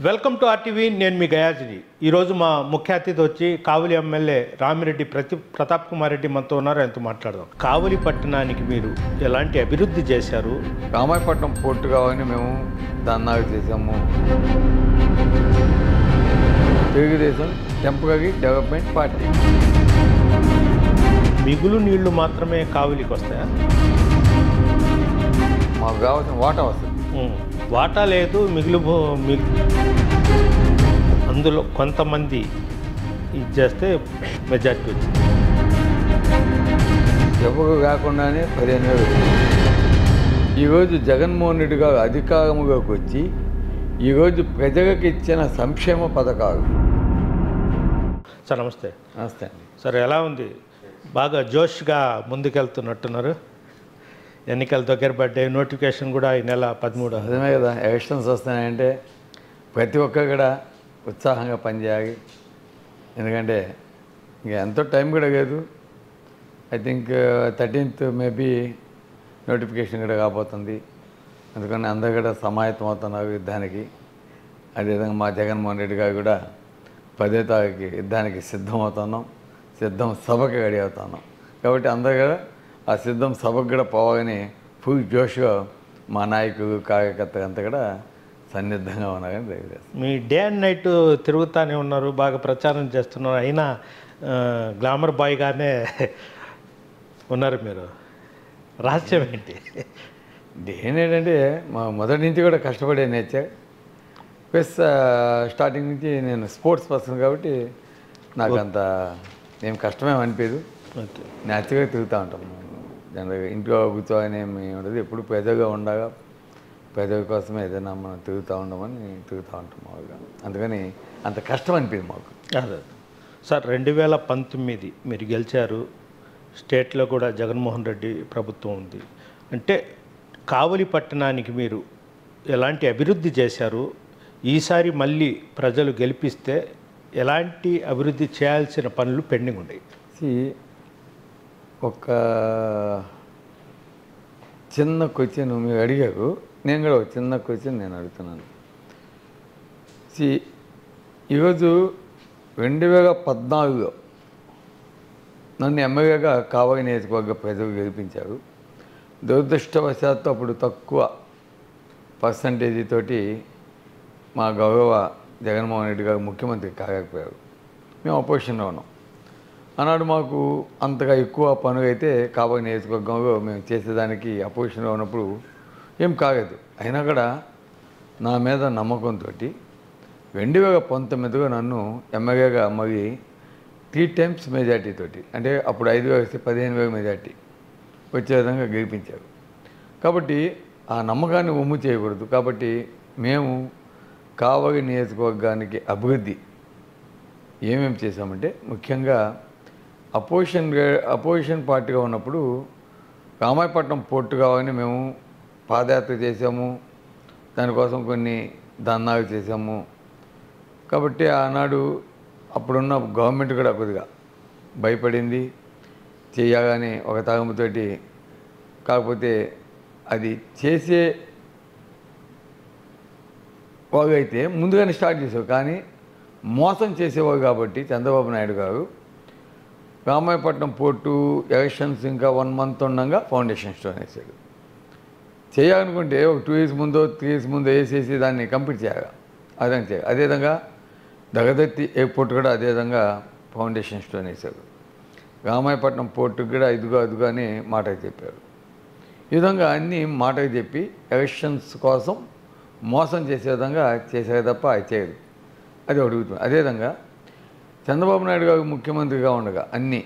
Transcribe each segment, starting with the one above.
Welcome to RTV. నేను మీ గయాజ్ని. ఈరోజు మా ముఖ్య అతిథి వచ్చి కావలి ఎమ్మెల్యే రామిరెడ్డి ప్రతాప్ కుమార్ రెడ్డి మనతో ఉన్నారు. ఆయనతో మాట్లాడదాం. కావలి పట్టణానికి మీరు ఎలాంటి అభివృద్ధి చేశారు? రామాయపట్నం పోర్టు కావాలని మేము దాన్నాలు చేసాము. Telugu Desam temporary development party. మిగులు నీళ్లు మాత్రమే కావలికి వస్తాయా? మాకు కావాల్సిన వాటా వస్తుంది. వాటా లేదు, అందులో కొంతమంది ఇది చేస్తే మెజార్టీ వచ్చింది. ఎవరు కాకుండానే 15,000. ఈరోజు జగన్మోహన్ రెడ్డి గారు అధికారములోకి వచ్చి ఈరోజు ప్రజలకు ఇచ్చిన సంక్షేమ పథకాలు. సార్ నమస్తే. నమస్తే అండి. సార్ ఎలా ఉంది? బాగా జోష్గా ముందుకెళ్తున్నట్టున్నారు. ఎన్నికల దగ్గర పడ్డాయి, నోటిఫికేషన్ కూడా ఈ నెల 13. అదే కదా, ఎలక్షన్స్ వస్తున్నాయంటే ప్రతి ఒక్కరు కూడా ఉత్సాహంగా పనిచేయాలి. ఎందుకంటే ఇంకా ఎంతో టైం కూడా లేదు. I think 13th maybe notification కూడా కాబోతుంది. అందుకని అందరూ కూడా సమాయత్తం అవుతున్నారు యుద్ధానికి. అదేవిధంగా మా జగన్మోహన్ రెడ్డి గారు కూడా 10వ తారీఖుకి యుద్ధానికి సిద్ధమవుతున్నాం. సిద్ధం సభకి రెడీ అవుతున్నాం. కాబట్టి అందరూ కూడా ఆ సిద్ధం సభకు కూడా పోవాలని ఫుల్ జోష్గా మా నాయకులు కార్యకర్తలు అంతా కూడా సన్నిద్ధంగా ఉన్నారని తెలియజేస్తాం. మీ డే అండ్ నైట్ తిరుగుతూనే ఉన్నారు, బాగా ప్రచారం చేస్తున్నారు. అయినా గ్లామర్ బాయ్గానే ఉన్నారు మీరు. రహస్యం ఏంటి? ఏంటంటే మా మొదటి నుంచి కూడా కష్టపడే నేచర్. ప్లస్ స్టార్టింగ్ నుంచి నేను స్పోర్ట్స్ పర్సన్ కాబట్టి నాకు అంత ఏం కష్టమేం అనిపించదు. నేచురల్గా తిరుగుతూ ఉంటాం. జనరల్గా ఇంట్లో కూర్చోని ఏమి ఉండదు. ఎప్పుడు పెద్దగా ఉండగా పెద్దల కోసమే ఏదైనా మనం తిరుగుతూ ఉండమని తిరుగుతూ ఉంటాం మామూలుగా. అందుకని అంత కష్టం అనిపించింది మాకు. అదే సార్, 2019 మీరు గెలిచారు. స్టేట్లో కూడా జగన్మోహన్ రెడ్డి ప్రభుత్వం ఉంది. అంటే కావలి పట్టణానికి మీరు ఎలాంటి అభివృద్ధి చేశారు? ఈసారి మళ్ళీ ప్రజలు గెలిపిస్తే ఎలాంటి అభివృద్ధి చేయాల్సిన పనులు పెండింగ్ ఉన్నాయి? ఒక చిన్న క్వశ్చన్ మీరు అడిగారు. నేను కూడా ఒక చిన్న క్వశ్చన్ నేను అడుగుతున్నాను. ఈరోజు 2014లో నన్ను ఎమ్మెల్యేగా కావలి నియోజకవర్గ ప్రజలు గెలిపించారు. దురదృష్టవశాత్తు అప్పుడు తక్కువ పర్సంటేజీ తోటి మా గౌరవ జగన్మోహన్ రెడ్డి గారు ముఖ్యమంత్రి కాలేకపోయారు. మేము అపోజిషన్లో ఉన్నాం. ఆనాడు మాకు అంతగా ఎక్కువ పనులు అయితే కావలి నియోజకవర్గంలో మేము చేసేదానికి అపోజిషన్లో ఉన్నప్పుడు ఏం కాలేదు. అయినా కూడా నా మీద నమ్మకంతో 2019లో నన్ను ఎమ్మెల్యేగా మరి 3 times మెజార్టీ తోటి, అంటే అప్పుడు 5,000 వస్తే 15,000 మెజార్టీ వచ్చే విధంగా గెలిపించారు. కాబట్టి ఆ నమ్మకాన్ని ఒమ్ము చేయకూడదు. కాబట్టి మేము కావలి నియోజకవర్గానికి అభివృద్ధి ఏమేమి చేశామంటే, ముఖ్యంగా అపోజిషన్ పార్టీగా ఉన్నప్పుడు రామాయపట్నం పోర్టు కావాలని మేము పాదయాత్ర చేసాము. దానికోసం కొన్ని ధర్నాలు చేసాము. కాబట్టి ఆనాడు అప్పుడున్న గవర్నమెంట్ కూడా కొద్దిగా భయపడింది చేయగానే ఒక తగముతోటి. కాకపోతే అది చేసే వాళ్ళు అయితే ముందుగానే స్టార్ట్ చేసావు, కానీ మోసం చేసేవాళ్ళు కాబట్టి చంద్రబాబు నాయుడు గారు రామాయపట్నం పోర్టు ఎలక్షన్స్ ఇంకా 1 month ఉండగా ఫౌండేషన్ స్టోన్ వేసాడు. చేయాలనుకుంటే ఒక 2 years ముందో 3 years ముందో వేసేసి దాన్ని కంప్లీట్ చేయాలి. అదని చేయాలి. అదేవిధంగా దగదత్తి ఎయిర్పోర్ట్ కూడా అదేవిధంగా ఫౌండేషన్ స్టోన్ వేశారు. రామాయపట్నం పోర్టుకు కూడా ఇదిగో అని మాటకు చెప్పారు. ఈ విధంగా అన్నీ మాటకు చెప్పి ఎలక్షన్స్ కోసం మోసం చేసే విధంగా చేసే తప్ప అది చేయదు. అది అడుగుతుంది. అదేవిధంగా చంద్రబాబు నాయుడు గారు ముఖ్యమంత్రిగా ఉండగా అన్నీ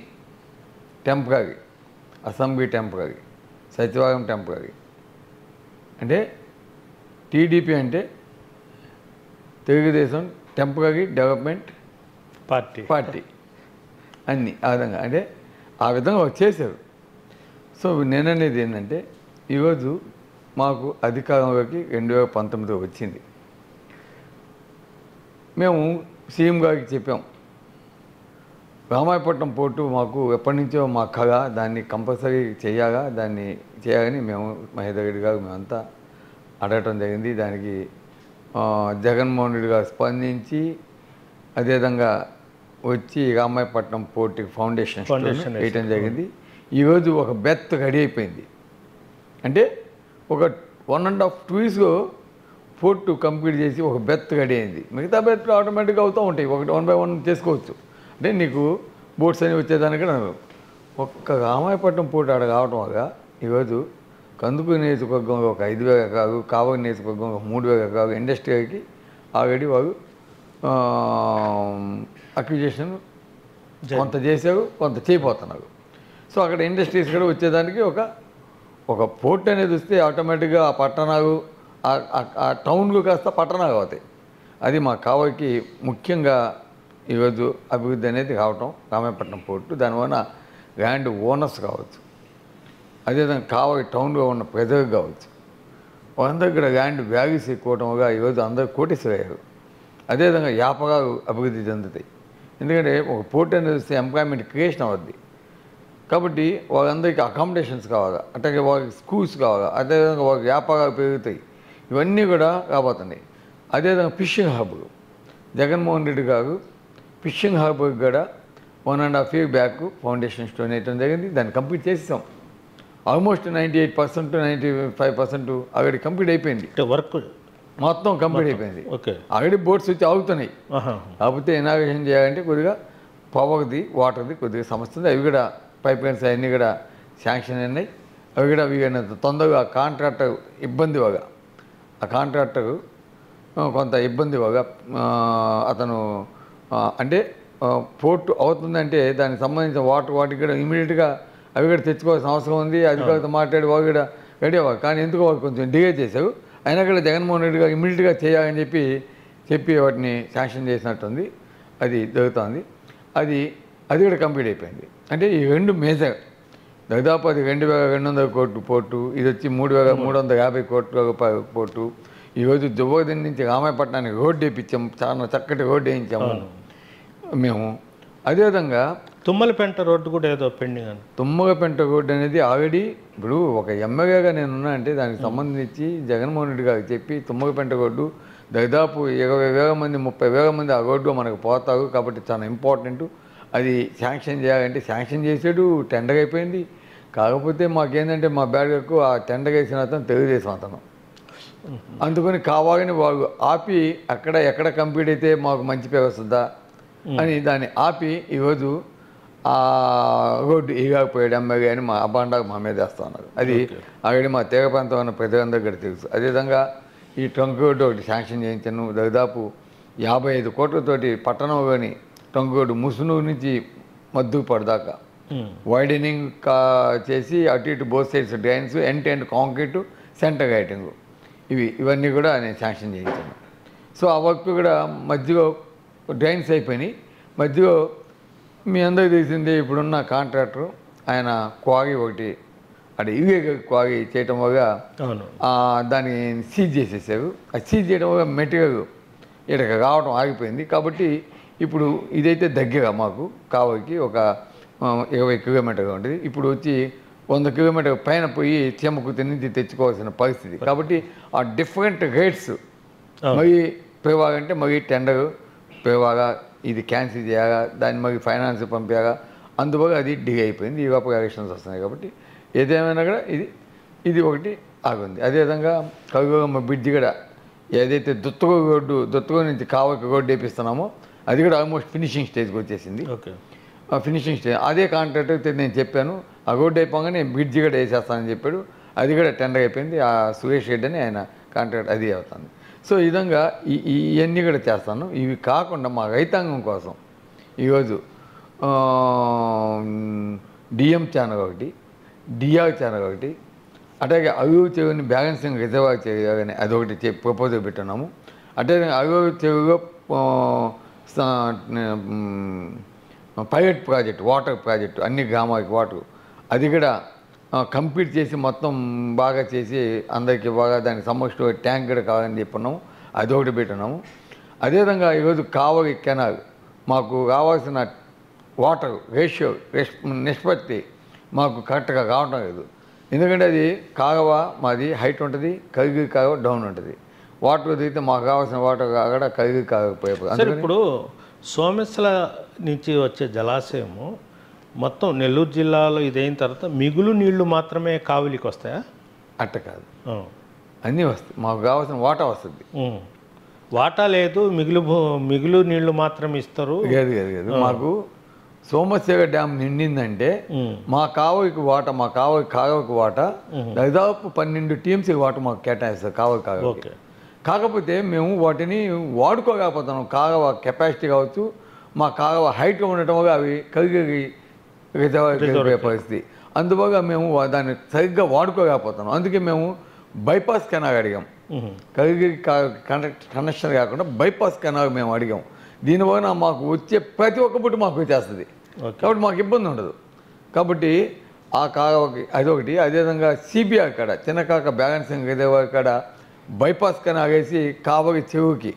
టెంపరీ, అసెంబ్లీ టెంపరీ, సచివాలయం టెంపరీ, అంటే టీడీపీ అంటే తెలుగుదేశం టెంపరీ డెవలప్మెంట్ పార్టీ అన్నీ ఆ విధంగా, అంటే ఆ విధంగా చేశారు. సో నేననేది ఏంటంటే, ఈరోజు మాకు అధికారంలోకి 2019 వచ్చింది. మేము సీఎం గారికి చెప్పాం, రామాయపట్నం పోర్టు మాకు ఎప్పటి నుంచో మా కళ, దాన్ని కంపల్సరీ చేయాలని మేము మహేందర్ రెడ్డి గారు మేమంతా అడగటం జరిగింది. దానికి జగన్మోహన్ రెడ్డి గారు స్పందించి అదేవిధంగా వచ్చి రామాయపట్నం పోర్టుకి ఫౌండేషన్ వేయటం జరిగింది. ఈరోజు ఒక బెత్ రెడీ అయిపోయింది. అంటే ఒక 1.5 2 పోర్టు కంప్లీట్ చేసి ఒక బెత్ రెడీ అయింది. మిగతా బెత్లు ఆటోమేటిక్గా అవుతూ ఉంటాయి, ఒకటి 1 by 1 చేసుకోవచ్చు. అంటే నీకు బోట్స్ అని వచ్చేదానికి ఒక్క రామాయపట్నం పోర్టు ఆడ కావటం వల్ల ఈరోజు కందుకూరు నియోజకవర్గంలో ఒక 5,000 ఎకరాలు, కావలి నియోజకవర్గంలో ఒక 3,000 ఎకరాలు ఇండస్ట్రీకి ఆల్రెడీ వారు అక్విజిషన్ కొంత చేశారు, కొంత చేయబోతున్నారు. సో అక్కడ ఇండస్ట్రీస్ కూడా వచ్చేదానికి ఒక పోర్ట్ అనేది వస్తే ఆటోమేటిక్గా ఆ పట్టణాలు ఆ టౌన్లు కాస్త పట్టణాలు అవుతాయి. అది మా కావలికి ముఖ్యంగా ఈరోజు అభివృద్ధి అనేది రావటం రామాయపట్నం పోర్టు. దానివల్ల ల్యాండ్ ఓనర్స్ కావచ్చు, అదేవిధంగా కావలి టౌన్లో ఉన్న ప్రజలకు కావచ్చు, వాళ్ళందరికీ కూడా ల్యాండ్ వాల్యూస్ ఎక్కువటంగా ఈరోజు అందరూ కోటేశ్వరయ్యారు. అదేవిధంగా వ్యాపారాలు అభివృద్ధి చెందుతాయి. ఎందుకంటే ఒక పోర్ట్ అనేది వస్తే ఎంప్లాయ్మెంట్ క్రియేషన్ అవుద్ది. కాబట్టి వాళ్ళందరికీ అకామిడేషన్స్ కావాలా, అట్లాగే వాళ్ళకి స్కూల్స్ కావాలా, అదేవిధంగా వాళ్ళకి వ్యాపారాలు పెరుగుతాయి. ఇవన్నీ కూడా రాబోతున్నాయి. అదేవిధంగా ఫిషింగ్ హబ్లు జగన్మోహన్ రెడ్డి గారు ఫిషింగ్ హబ్కి కూడా 1.5 year బ్యాక్ ఫౌండేషన్ స్టోన్ వేయడం జరిగింది. దాన్ని కంప్లీట్ చేసాం. ఆల్మోస్ట్ 98% 95% అక్కడి కంప్లీట్ అయిపోయింది. వర్క్ మొత్తం కంప్లీట్ అయిపోయింది. ఓకే, అక్కడి బోట్స్ వచ్చి ఆగుతున్నాయి. కాకపోతే ఇనాగ్రేషన్ చేయాలంటే కొద్దిగా పవర్ది వాటర్ది కొద్దిగా సమస్య ఉంది. అవి కూడా పైప్ లైన్స్ అవన్నీ కూడా శాంక్షన్ అయినాయి. అవి కూడా వీలైనంత తొందరగా కాంట్రాక్టర్ ఇబ్బంది వగా ఆ కాంట్రాక్టర్ కొంత ఇబ్బంది వగా అతను అంటే పోర్టు అవుతుందంటే దానికి సంబంధించిన వాటికి కూడా ఇమీడియట్గా అవి కూడా తెచ్చుకోవాల్సిన అవసరం ఉంది. అధికారులతో మాట్లాడి వాళ్ళు కూడా రెడీ అవ్వాలి. కానీ ఎందుకు వాళ్ళు కొంచెం డిలే చేశారు. అయినా కూడా జగన్మోహన్ రెడ్డి గారు ఇమీడియట్గా చేయాలని చెప్పి వాటిని శాంక్షన్ చేసినట్టుంది. అది జరుగుతుంది. అది కూడా కంప్లీట్ అయిపోయింది. అంటే ఈ రెండు మేజర్ దాదాపు అది 2,200 కోట్లు పోర్టు, ఇది వచ్చి 3,350 కోట్ల రూపాయల పోర్టు. ఈరోజు దువ్వదిన నుంచి రామాయపట్నానికి రోడ్డు వేయించాము, చాలా చక్కటి రోడ్డు వేయించాము మేము. అదేవిధంగా తుమ్మలపెంట రోడ్డు కూడా ఏదో పెండింగ్ అని. తుమ్మలపెంట రోడ్డు అనేది ఆల్రెడీ ఇప్పుడు ఒక ఎమ్మెల్యేగా నేనున్నా అంటే దానికి సంబంధించి జగన్మోహన్ రెడ్డి గారికి చెప్పి తుమ్మలపెంట రోడ్డు దాదాపు 20,000 మంది 30,000 మంది ఆ రోడ్డు మనకు పోతారు. కాబట్టి చాలా ఇంపార్టెంట్. అది శాంక్షన్ చేయాలంటే శాంక్షన్ చేసాడు, టెండర్ అయిపోయింది. కాకపోతే మాకేంటంటే మా బ్యాడ్కు ఆ టెండర్ వేసిన అతను తెలుగుదేశం అతను, అందుకని కావాలని వాళ్ళు ఆపి ఎక్కడ కంప్లీట్ అయితే మాకు మంచి పేరు వస్తుందా అని దాన్ని ఆపి ఈరోజు ఆ రోడ్డు ఈగాకపోయాడు ఎమ్మెల్యే అని మా అబాండాకు మా మీద వేస్తూ ఉన్నారు. అది ఆల్రెడీ మా తీగ ప్రాంతం ఉన్న ప్రజలందరికీ కూడా తెలుసు. అదేవిధంగా ఈ ట్రంక్ రోడ్డు ఒకటి శాంక్షన్ చేయించాను. దాదాపు 55 కోట్లతోటి పట్టణంలోని ట్రంక్ రోడ్డు ముసునూరు నుంచి మద్దుపాడు దాకా వైడనింగ్ చేసి అటు ఇటు both sides drains, end concrete, centre lighting, ఇవన్నీ కూడా నేను శాంక్షన్ చేయించాను. సో ఆ వర్క్ కూడా మధ్యలో డ్రైన్స్ అయిపోయినాయి. మధ్యలో మీ అందరికీ తెలిసిందే ఇప్పుడున్న కాంట్రాక్టర్ ఆయన క్వారీ ఒకటి అది ఇల్లీగల్ క్వారీ చేయటం వల్ల దాన్ని సీజ్ చేసేసారు. అది సీజ్ చేయడం వల్ల మెటీరియల్ ఇక్కడికి రావడం ఆగిపోయింది. కాబట్టి ఇప్పుడు ఇదైతే దగ్గర మాకు కావలికి ఒక 20 కిలోమీటర్గా ఉంటుంది. ఇప్పుడు వచ్చి 100 కిలోమీటర్ పైన పోయి చీమకుర్తి నుంచి తెచ్చుకోవాల్సిన పరిస్థితి. కాబట్టి ఆ డిఫరెంట్ రేట్స్ మరి పిలవాలంటే మరి టెండర్ పిలవాలా, ఇది క్యాన్సిల్ చేయాలా, దాన్ని మరి ఫైనాన్స్ పంపించాలా, అందువల్ల అది డిలే అయిపోయింది. ఈ లోపల ఎలక్షన్స్ వస్తున్నాయి. కాబట్టి ఏదేమైనా కూడా ఇది ఒకటి ఆగుంది. అదేవిధంగా కవిగమ్మ బ్రిడ్జి కూడా ఏదైతే దుత్తగూరు నుంచి కావలికి రోడ్డు వేపిస్తున్నామో అది కూడా ఆల్మోస్ట్ ఫినిషింగ్ స్టేజ్కి వచ్చేసింది. ఫినిషింగ్ స్టేజ్ అదే కాంట్రాక్టర్ నేను చెప్పాను, ఆ రోడ్డు అయిపోగానే బ్రిడ్జి కూడా వేసేస్తానని చెప్పాడు. అది కూడా టెండర్ అయిపోయింది. ఆ సురేష్ రెడ్డి అని ఆయన కాంట్రాక్ట్ అది అవుతుంది. సో ఈ విధంగా ఇవన్నీ కూడా చేస్తాను. ఇవి కాకుండా మా రైతాంగం కోసం ఈరోజు డిఎం ఛానల్ ఒకటి, డిఆర్ ఛానల్ ఒకటి, అట్లాగే అరువు చెరువుని బ్యాలెన్సింగ్ రిజర్వాయర్ చేయాలని అదొకటి ప్రపోజల్ పెట్టున్నాము. అట్లాగే అరువు చెరువులో పైలట్ ప్రాజెక్ట్, వాటర్ ప్రాజెక్టు, అన్ని గ్రామాలకి వాటర్, అది కూడా కంప్లీట్ చేసి మొత్తం బాగా చేసి అందరికీ బాగా దానికి సంబంధించిన ట్యాంక్ కూడా కావాలని చెప్పున్నాము. అదొకటి పెట్టున్నాము. అదేవిధంగా ఈరోజు కావలి కెనాల్ మాకు కావాల్సిన వాటర్ రేషియో నిష్పత్తి మాకు కరెక్ట్గా కావటం లేదు. ఎందుకంటే అది కాగవ మాది హైట్ ఉంటుంది, కలిగి కాగవ డౌన్ ఉంటుంది. వాటర్ దిగితే మాకు కావాల్సిన వాటర్ కూడా కలిగి కాకపోయే సార్ ఇప్పుడు సోమేశ్వర నుంచి వచ్చే జలాశయము మొత్తం నెల్లూరు జిల్లాలో ఇదైన తర్వాత మిగులు నీళ్లు మాత్రమే కావిలికి వస్తాయా? అట్ట కాదు, అన్నీ వస్తాయి. మాకు కావాల్సిన వాటా వస్తుంది. వాటా లేదు, మిగులు నీళ్లు మాత్రం ఇస్తారు. లేదు మాకు సోమశేఖర్ డ్యామ్ నిండిందంటే మా కావలికి వాటా, మా కావలికి వాటా దాదాపు 12 టీమ్స్కి వాటా మాకు కేటాయిస్తారు కావలి. కాకపోతే మేము వాటిని వాడుకోలేకపోతున్నాం. కాగవ కెపాసిటీ కావచ్చు, మా కాగవ హైట్గా ఉండటం వల్ల అవి కలిగి పరిస్థితి. అందువల్ల మేము దాన్ని సరిగ్గా వాడుకోలేకపోతున్నాం. అందుకే మేము బైపాస్ కెనాల్ అడిగాం. కలిగి కనెక్షన్ కాకుండా బైపాస్ కెనాల్ మేము అడిగాం. దీనివల్ల మాకు వచ్చే ప్రతి ఒక్క పుట్టు మాకు వచ్చేస్తుంది. కాబట్టి మాకు ఇబ్బంది ఉండదు. కాబట్టి ఆ కాగవకి అదొకటి. అదేవిధంగా సిబిఆర్ కాడ చిన్నకాక బ్యాలెన్సింగ్ కాడ బైపాస్ కెనాల్ వేసి కావలి చెరువుకి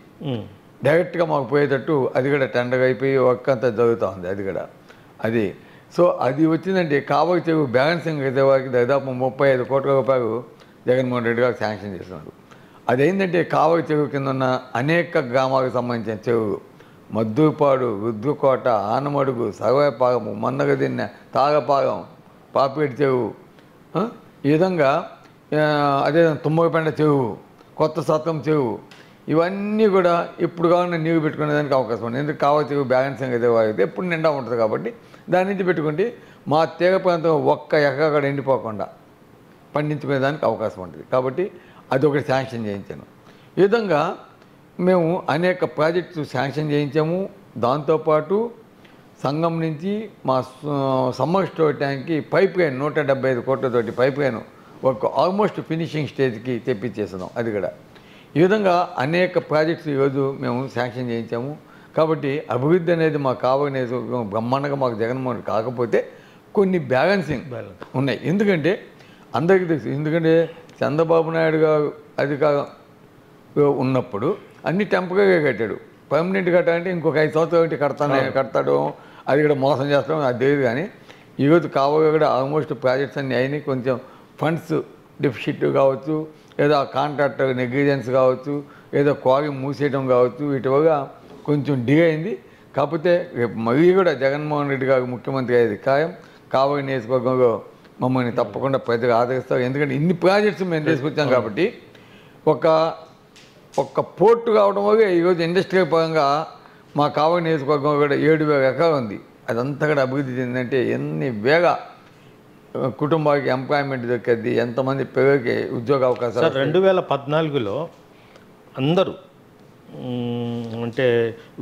డైరెక్ట్గా మాకు పోయేటట్టు అది కూడా టెండర్ అయిపోయి వర్క్ అంతా జరుగుతూ ఉంది. అది కూడా అది సో అది వచ్చిందంటే కావలి చెరువు బ్యాలెన్సింగ్ వారికి దాదాపు 35 కోట్ల రూపాయలు జగన్మోహన్ రెడ్డి గారు శాంక్షన్ చేస్తున్నారు. అదేంటంటే కావలి చెరువు కింద ఉన్న అనేక గ్రామాలకు సంబంధించిన చెరువులు మద్దూపాడు, రుద్దుకోట, ఆనమడుగు, సర్వేపాలము, మన్నగదిన్నె, తాగపాలెం, పాపిరెడ్డి చెరువు, ఈ విధంగా అదేవిధంగా తుమ్మగపెండ చెరువు, కొత్త సత్రం చెరువు, ఇవన్నీ కూడా ఇప్పుడు కావాలన్నా నీరు పెట్టుకునేదానికి అవకాశం ఉంది. ఎందుకు కావాలి చెరువు బ్యాలెన్సింగ్ అయితే వారికి ఎప్పుడు నిండా ఉంటుంది కాబట్టి దాని నుంచి పెట్టుకుంటే మా తీగ ప్రాంతం ఒక్క ఎక్కడ ఎండిపోకుండా పండించుకునేదానికి అవకాశం ఉంటుంది. కాబట్టి అది ఒకటి శాంక్షన్ చేయించాను. ఈ విధంగా మేము అనేక ప్రాజెక్ట్స్ శాంక్షన్ చేయించాము. దాంతోపాటు సంఘం నుంచి మా సమ్మర్ స్టోర్ ట్యాంక్కి పైప్ లైన్ 175 కోట్లతోటి పైప్ లైన్ ఒక ఆల్మోస్ట్ ఫినిషింగ్ స్టేజ్కి తెప్పించేస్తున్నాం. అది కూడా ఈ విధంగా అనేక ప్రాజెక్ట్స్ ఈరోజు మేము శాంక్షన్ చేయించాము. కాబట్టి అభివృద్ధి అనేది మాకు కావాలనే బ్రహ్మాండంగా మాకు జగన్మోహన్ కాకపోతే కొన్ని బ్యాలెన్సింగ్ ఉన్నాయి. ఎందుకంటే అందరికీ తెలుసు, ఎందుకంటే చంద్రబాబు నాయుడు గారు అధికారం ఉన్నప్పుడు అన్ని టెంపరీగా కట్టాడు. పర్మనెంట్ కట్టాలంటే ఇంకొక 5 సంవత్సరాలు కడతాడు. అది కూడా మోసం చేస్తాం, అది తెలియదు. కానీ ఈరోజు కావాలి కూడా ఆల్మోస్ట్ ప్రాజెక్ట్స్ అన్నీ అయినాయి. కొంచెం ఫండ్స్ డెఫిసిట్ కావచ్చు, ఏదో కాంట్రాక్టర్ నెగ్లిజెన్స్ కావచ్చు, ఏదో క్వారీ మూసేయడం కావచ్చు, వీటి వల్ల కొంచెం డిలే అయింది. కాకపోతే మరీ కూడా జగన్మోహన్ రెడ్డి గారు ముఖ్యమంత్రి అయ్యేది ఖాయం. కావలి నియోజకవర్గంలో మమ్మల్ని తప్పకుండా ప్రజలు ఆదరిస్తారు. ఎందుకంటే ఇన్ని ప్రాజెక్ట్స్ మేము తీసుకొచ్చాం కాబట్టి ఒక్క పోర్టు కావడం వల్ల ఈరోజు ఇండస్ట్రియల్ పరంగా మా కావలి నియోజకవర్గం కూడా 7,000 ఎకరాలు ఉంది. అదంతా కూడా అభివృద్ధి చెందిందంటే ఎన్ని వేగ కుటుంబానికి ఎంప్లాయ్మెంట్ దొరికేది, ఎంతమంది పిల్లలకి ఉద్యోగ అవకాశాలు. 2014లో అందరూ అంటే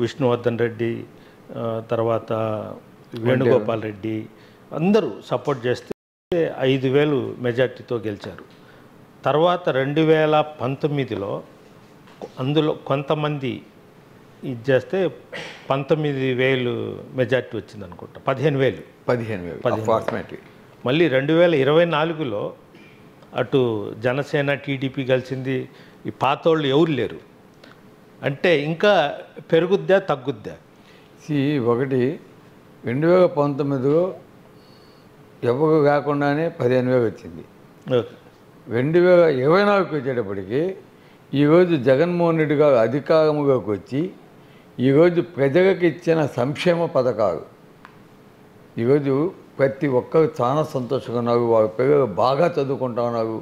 విష్ణువర్ధన్ రెడ్డి, తర్వాత వేణుగోపాల్ రెడ్డి అందరూ సపోర్ట్ చేస్తే 5,000 మెజార్టీతో గెలిచారు. తర్వాత 2019లో అందులో కొంతమంది ఇది చేస్తే 19,000 మెజార్టీ వచ్చింది అనుకుంటా. 15,000 మళ్ళీ 2024లో అటు జనసేన టీడీపీ కలిసింది. ఈ పాతోళ్ళు ఎవరు లేరు అంటే ఇంకా పెరుగుద్దా తగ్గుద్దా? ఒకటి 2019లో ఎవరు కాకుండానే 15,000 వచ్చింది. 2024 వచ్చేటప్పటికి ఈరోజు జగన్మోహన్ రెడ్డి గారు అధికారంలోకి వచ్చి ఈరోజు ప్రజలకు ఇచ్చిన సంక్షేమ పథకాలు ఈరోజు ప్రతి ఒక్కరు చాలా సంతోషంగా ఉన్నారు. వారి పిల్లలు బాగా చదువుకుంటా ఉన్నారు.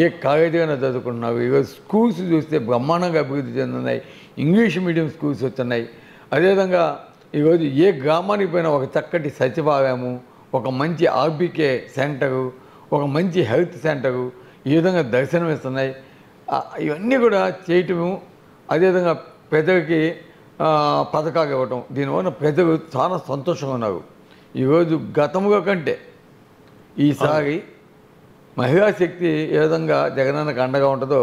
ఏ కాలేజీగా చదువుకుంటున్నారు. ఈరోజు స్కూల్స్ చూస్తే బ్రహ్మాండంగా అభివృద్ధి చెందుతున్నాయి. ఇంగ్లీష్ మీడియం స్కూల్స్ వస్తున్నాయి. అదేవిధంగా ఈరోజు ఏ గ్రామానికి పోయినా ఒక చక్కటి సచివాలయము, ఒక మంచి ఆర్బీకే సెంటరు, ఒక మంచి హెల్త్ సెంటరు ఈ విధంగా దర్శనం ఇస్తున్నాయి. ఇవన్నీ కూడా చేయటము, అదేవిధంగా ప్రజలకి పథకాలు ఇవ్వటం, దీనివల్ల ప్రజలు చాలా సంతోషంగా ఉన్నారు. ఈరోజు గతంలో కంటే ఈసారి మహిళా శక్తి ఏ విధంగా జగనన్నకు అండగా ఉంటుందో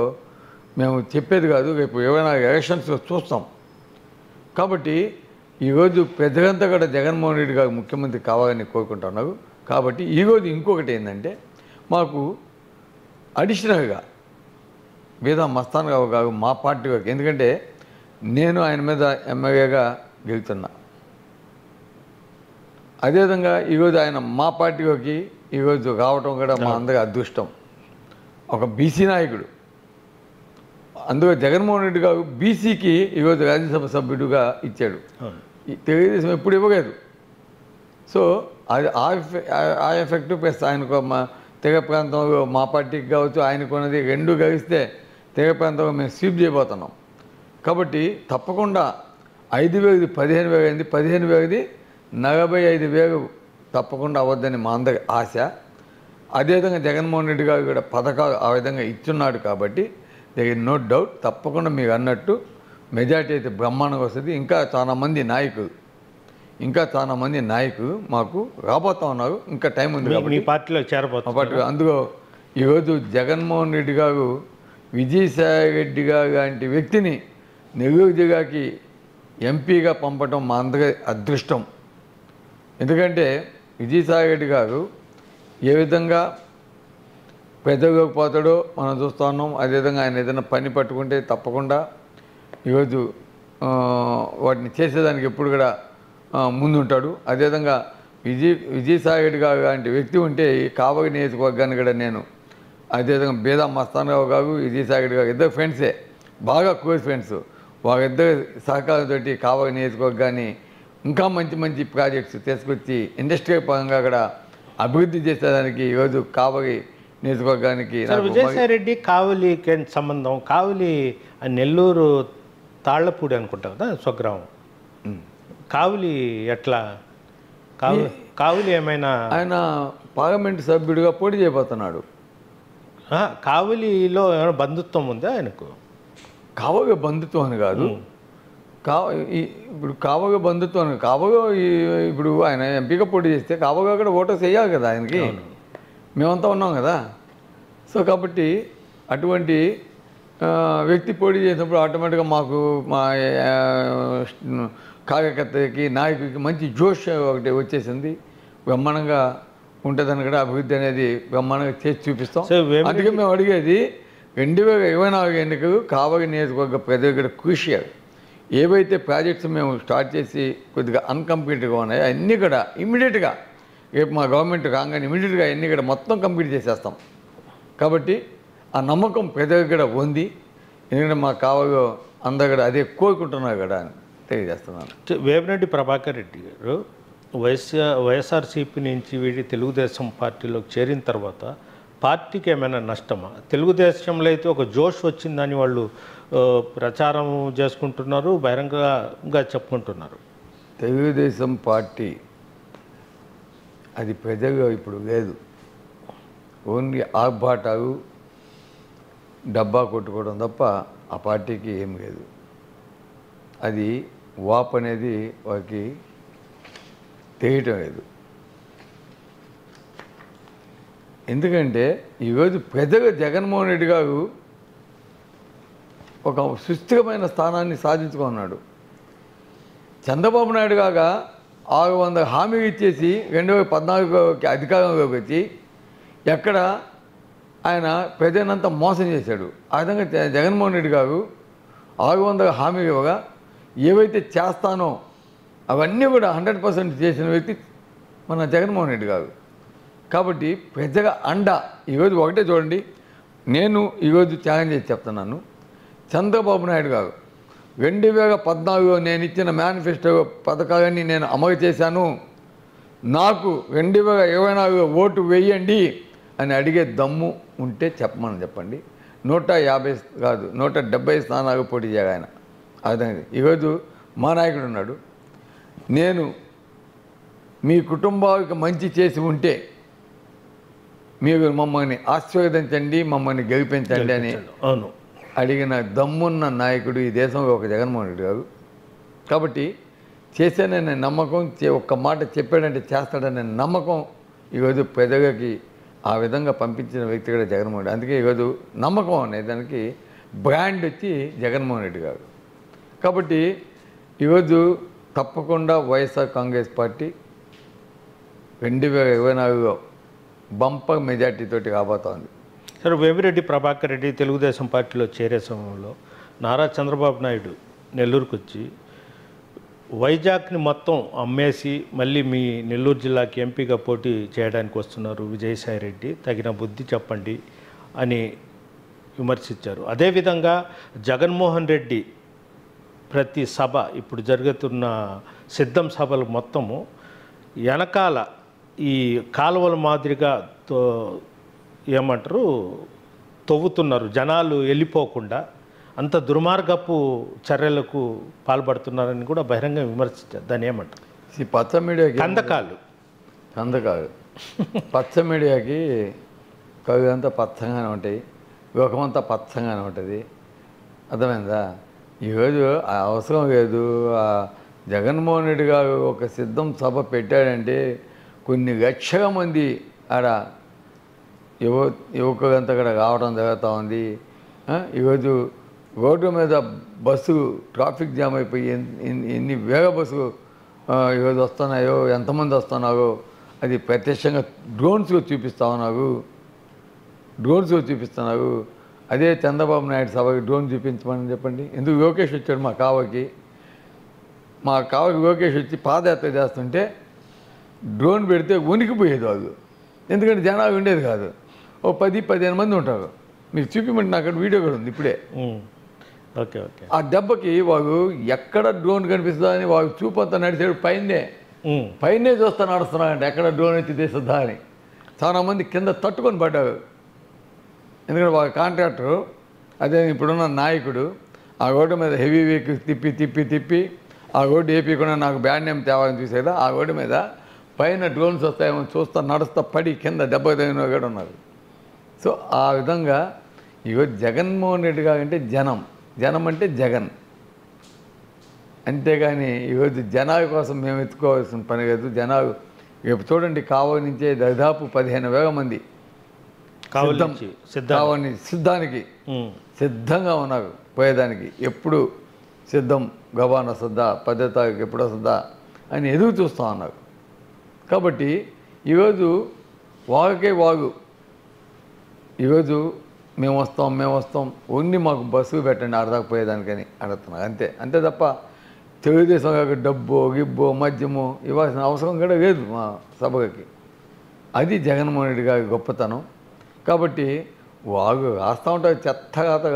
మేము చెప్పేది కాదు, రేపు ఏమైనా ఎలక్షన్స్లో చూస్తాం. కాబట్టి ఈరోజు ప్రజలంతా కూడా జగన్మోహన్ రెడ్డి గారు ముఖ్యమంత్రి కావాలని కోరుకుంటున్నారు. కాబట్టి ఈరోజు ఇంకొకటి ఏంటంటే మాకు అడిషనల్గా వేదా మస్తాన్ రావు గారు మా పార్టీ వరకు, ఎందుకంటే నేను ఆయన మీద ఎమ్మెల్యేగా గెలుతున్నా. అదేవిధంగా ఈరోజు ఆయన మా పార్టీలోకి ఈరోజు రావటం కూడా మా అందరి అదృష్టం. ఒక బీసీ నాయకుడు అందులో జగన్మోహన్ రెడ్డి గారు బీసీకి ఈరోజు రాజ్యసభ సభ్యుడిగా ఇచ్చాడు. ఈ తెలుగుదేశం ఎప్పుడు ఇవ్వలేదు. సో అది ఆ ఎఫెక్ట్ ప్లస్ ఆయనకు మా తెగ ప్రాంతంలో మా పార్టీకి కావచ్చు ఆయనకు ఉన్నది రెండు కలిస్తే తెగ ప్రాంతంలో మేము స్వీప్ చేయబోతున్నాం. కాబట్టి తప్పకుండా 5,000 15,000 అయింది, 15,000 45,000 తప్పకుండా అవ్వద్దని మా అందరి ఆశ. అదేవిధంగా జగన్మోహన్ రెడ్డి గారు కూడా పథకాలు ఆ విధంగా ఇచ్చున్నాడు కాబట్టి దేర్ ఇస్ నో డౌట్ తప్పకుండా మీరు అన్నట్టు మెజార్టీ అయితే బ్రహ్మాండంగా వస్తుంది. ఇంకా చాలామంది నాయకులు మాకు రాబోతా ఉన్నారు. ఇంకా టైం ఉంది మీ పార్టీలో చేరబోతున్నారు. అందులో ఈరోజు జగన్మోహన్ రెడ్డి గారు విజయసాయి రెడ్డి గారు లాంటి వ్యక్తిని నెల్లూరు జిల్లాకి ఎంపీగా పంపడం మా అందరి అదృష్టం. ఎందుకంటే విజయసాయి రెడ్డి గారు ఏ విధంగా పెద్దలోకి పోతాడో మనం చూస్తూ ఉన్నాం. అదేవిధంగా ఆయన ఏదైనా పని పట్టుకుంటే తప్పకుండా ఈరోజు వాటిని చేసేదానికి ఎప్పుడు కూడా ముందుంటాడు. అదేవిధంగా విజయసాయి రెడ్డి గారు లాంటి వ్యక్తి ఉంటే ఈ కావలి నియోజకవర్గాన్ని కూడా నేను అదేవిధంగా బేదా మస్తానరావు గారు విజయసాయి రెడ్డి గారు ఇద్దరు ఫ్రెండ్సే, బాగా క్లోజ్ ఫ్రెండ్స్. వారిద్దరు సహకారంతో కావలి నియోజకవర్గాన్ని ఇంకా మంచి మంచి ప్రాజెక్ట్స్ తీసుకొచ్చి ఇండస్ట్రియల్ పరంగా కూడా అభివృద్ధి చేసేదానికి ఈరోజు కావలి నియోజకవర్గానికి విజయసాయి రెడ్డి కావలికి సంబంధం. కావలి నెల్లూరు తాళ్లపూడి అనుకుంటా కదా స్వగ్రామం. కావలి ఎట్లా కావలి ఏమైనా ఆయన పార్లమెంట్ సభ్యుడిగా పోటీ చేయబోతున్నాడు. కావలిలో ఏమైనా బంధుత్వం ఉందా ఆయనకు? కావలి బంధుత్వం అని కాదు, ఇప్పుడు కావలి బంధుత్వం కావలి ఇప్పుడు ఆయన ఎంపీగా పోటీ చేస్తే కావలి కూడా ఓటర్స్ వేయాలి కదా ఆయనకి. మేమంతా ఉన్నాం కదా. సో కాబట్టి అటువంటి వ్యక్తి పోటీ చేసినప్పుడు ఆటోమేటిక్గా మాకు మా కార్యకర్తకి నాయకుడికి మంచి జోష్ ఒకటి వచ్చేసింది. బ్రహ్మాండంగా ఉంటుందని కూడా అభివృద్ధి అనేది బ్రహ్మాండంగా చేసి చూపిస్తాం. అందుకే మేము అడిగేది 2024 ఎన్నికలు కావలి నియోజకవర్గ ప్రజలు కూడా క్రూషియల్. ఏవైతే ప్రాజెక్ట్స్ మేము స్టార్ట్ చేసి కొద్దిగా అన్కంప్లీట్గా ఉన్నాయో అన్నీ కూడా ఇమ్మీడియట్గా రేపు మా గవర్నమెంట్ రాగానే ఇమ్మీడియట్గా అన్నీ కూడా మొత్తం కంప్లీట్ చేసేస్తాం. కాబట్టి ఆ నమ్మకం ప్రజలకు కూడా ఉంది. ఎందుకంటే మా కావలిలో అందరూ కూడా అదే కోరుకుంటున్నారు కదా అని తెలియజేస్తున్నాను. వేమిరెడ్డి ప్రభాకర్ రెడ్డి గారు వైఎస్ఆర్సీపీ నుంచి వీడి తెలుగుదేశం పార్టీలోకి చేరిన తర్వాత పార్టీకి ఏమైనా నష్టమా? తెలుగుదేశంలో అయితే ఒక జోష్ వచ్చిందని వాళ్ళు ప్రచారం చేసుకుంటున్నారు, బహిరంగంగా చెప్పుకుంటున్నారు. తెలుగుదేశం పార్టీ అది ప్రజలు ఇప్పుడు లేదు. ఓన్లీ ఆర్భాటాలు డబ్బా కొట్టుకోవడం తప్ప ఆ పార్టీకి ఏం లేదు. అది వాప్ అనేది వారికి తెలియటం లేదు. ఎందుకంటే ఈరోజు ప్రజలు జగన్మోహన్ రెడ్డి గారు ఒక సుస్థిరమైన స్థానాన్ని సాధించుకున్నాడు. చంద్రబాబు నాయుడు కాగా 600 హామీ ఇచ్చేసి 2014కి అధికారంలోకి వచ్చి ఎక్కడ ఆయన ప్రజలంతా మోసం చేశాడు. ఆ విధంగా జగన్మోహన్ రెడ్డి గారు 600 హామీ ఇవ్వగా ఏవైతే చేస్తానో అవన్నీ కూడా 100% చేసిన వ్యక్తి మన జగన్మోహన్ రెడ్డి గారు. కాబట్టి ప్రజగా అండ ఈరోజు ఒకటే చూడండి, నేను ఈరోజు ఛాలెంజ్ చేసి చెప్తున్నాను. చంద్రబాబు నాయుడు గారు 2014లో నేను ఇచ్చిన మేనిఫెస్టో పథకాలన్నీ నేను అమలు చేశాను, నాకు 2024లో ఓటు వేయండి అని అడిగే దమ్ము ఉంటే చెప్పండి. 150 కాదు 170 స్థానాలు పోటీ చేయాలి ఆయన. అదే ఈరోజు మా నాయకుడు ఉన్నాడు, నేను మీ కుటుంబానికి మంచి చేసి ఉంటే మీరు మమ్మల్ని ఆశీర్వదించండి, మమ్మల్ని గెలిపించండి అని అడిగిన దమ్మున్న నాయకుడు ఈ దేశంలో ఒక జగన్మోహన్ రెడ్డి గారు. కాబట్టి చేశాననే నమ్మకం, ఒక్క మాట చెప్పాడంటే చేస్తాడనే నమ్మకం ఈరోజు ప్రజలకి ఆ విధంగా పంపించిన వ్యక్తి కూడా జగన్మోహన్ రెడ్డి. అందుకే ఈరోజు నమ్మకం అనే దానికి బ్రాండ్ వచ్చి జగన్మోహన్ రెడ్డి గారు. కాబట్టి ఈరోజు తప్పకుండా వైఎస్ఆర్ కాంగ్రెస్ పార్టీ 2024లో బంపర్ మెజార్టీతోటి రాబోతోంది. సరే, వేమిరెడ్డి ప్రభాకర్ రెడ్డి తెలుగుదేశం పార్టీలో చేరే సమయంలో నారా చంద్రబాబు నాయుడు నెల్లూరుకు వచ్చి వైజాగ్ని మొత్తం అమ్మేసి మళ్ళీ మీ నెల్లూరు జిల్లాకి ఎంపీగా పోటీ చేయడానికి వస్తున్నారు విజయసాయి రెడ్డి, తగిన బుద్ధి చెప్పండి అని విమర్శించారు. అదేవిధంగా జగన్మోహన్ రెడ్డి ప్రతి సభ ఇప్పుడు జరుగుతున్న సిద్ధం సభలు మొత్తము వెనకాల ఈ కాలువల మాదిరిగా ఏమంటారు తవ్వుతున్నారు, జనాలు వెళ్ళిపోకుండా అంత దుర్మార్గపు చర్యలకు పాల్పడుతున్నారని కూడా బహిరంగ విమర్శించారు. దాన్ని ఏమంటారు? ఈ పచ్చ మీడియాకి కందకాలు పచ్చ మీడియాకి కవి అంతా పచ్చగానే ఉంటాయి, లోకమంతా పచ్చగానే ఉంటుంది. అర్థమైందా? ఈరోజు అవసరం లేదు. జగన్మోహన్ రెడ్డి గారు ఒక సిద్ధం సభ పెట్టాడంటే కొన్ని లక్షల మంది ఆడ యువకులంతా కూడా రావడం జరుగుతూ ఉంది. ఈరోజు రోడ్డు మీద బస్సు ట్రాఫిక్ జామ్ అయిపోయి ఎన్ని వేల బస్సులు ఈరోజు వస్తున్నాయో, ఎంతమంది వస్తున్నారో అది ప్రత్యక్షంగా డ్రోన్స్లో చూపిస్తున్నారు. అదే చంద్రబాబు నాయుడు సభకి డ్రోన్ చూపించమని చెప్పండి. ఎందుకు లోకేష్ వచ్చాడు మా కావకి లోకేష్ వచ్చి పాదయాత్ర చేస్తుంటే డ్రోన్ పెడితే ఉనికిపోయేది వాళ్ళు, ఎందుకంటే జనాలు ఉండేది కాదు. ఓ 10-15 మంది ఉంటారు. మీకు చూపించమంటే నాకు అక్కడ వీడియో కూడా ఉంది ఇప్పుడే. Okay okay. ఆ దెబ్బకి వాళ్ళు ఎక్కడ డ్రోన్ కనిపిస్తుందా అని వాళ్ళు చూపంతా నడిచాడు, పైనే చూస్తా నడుస్తున్నారంటే ఎక్కడ డ్రోన్ ఎత్తి తీస్తుందా అని. చాలామంది కింద తట్టుకొని పడ్డారు. ఎందుకంటే వాళ్ళ కాంట్రాక్టరు అదే ఇప్పుడున్న నాయకుడు ఆ రోడ్డు మీద హెవీ వెహికల్స్ తిప్పి ఆ రోడ్డు వేయకుండా నాకు బ్యాడ్ నేమ్ తేవాలని చూసేదా. ఆ రోడ్డు మీద పైన డ్రోన్స్ వస్తాయేమో చూస్తా నడుస్తా పడి కింద దెబ్బ తగిన కూడా ఉన్నారు. సో ఆ విధంగా ఈరోజు జగన్మోహన్ రెడ్డి గారు అంటే జనం అంటే జగన్, అంతేగాని ఈరోజు జనాల కోసం మేము ఎత్తుకోవాల్సిన పని లేదు. జనాలు రేపు చూడండి, కావలి నుంచే దాదాపు 15,000 మంది కావలి సిద్ధంగా ఉన్నారు పోయేదానికి. ఎప్పుడు సిద్ధం, గబాన్ వస్తుందా, 10వ తారీఖు ఎప్పుడు వస్తుందా అని ఎదురు చూస్తూ ఉన్నారు. కాబట్టి ఈరోజు వాగు ఈరోజు మేము వస్తాం ఓన్లీ మాకు బస్సు పెట్టండి ఆడదాకా పోయేదానికని అడుగుతున్నారు. అంతే తప్ప తెలుగుదేశం కాక డబ్బో గిబ్బో మద్యమో ఇవ్వాల్సిన అవసరం కూడా లేదు మా సభకి. అది జగన్మోహన్ రెడ్డి గారి గొప్పతనం. కాబట్టి వాగు రాస్తూ ఉంటారు,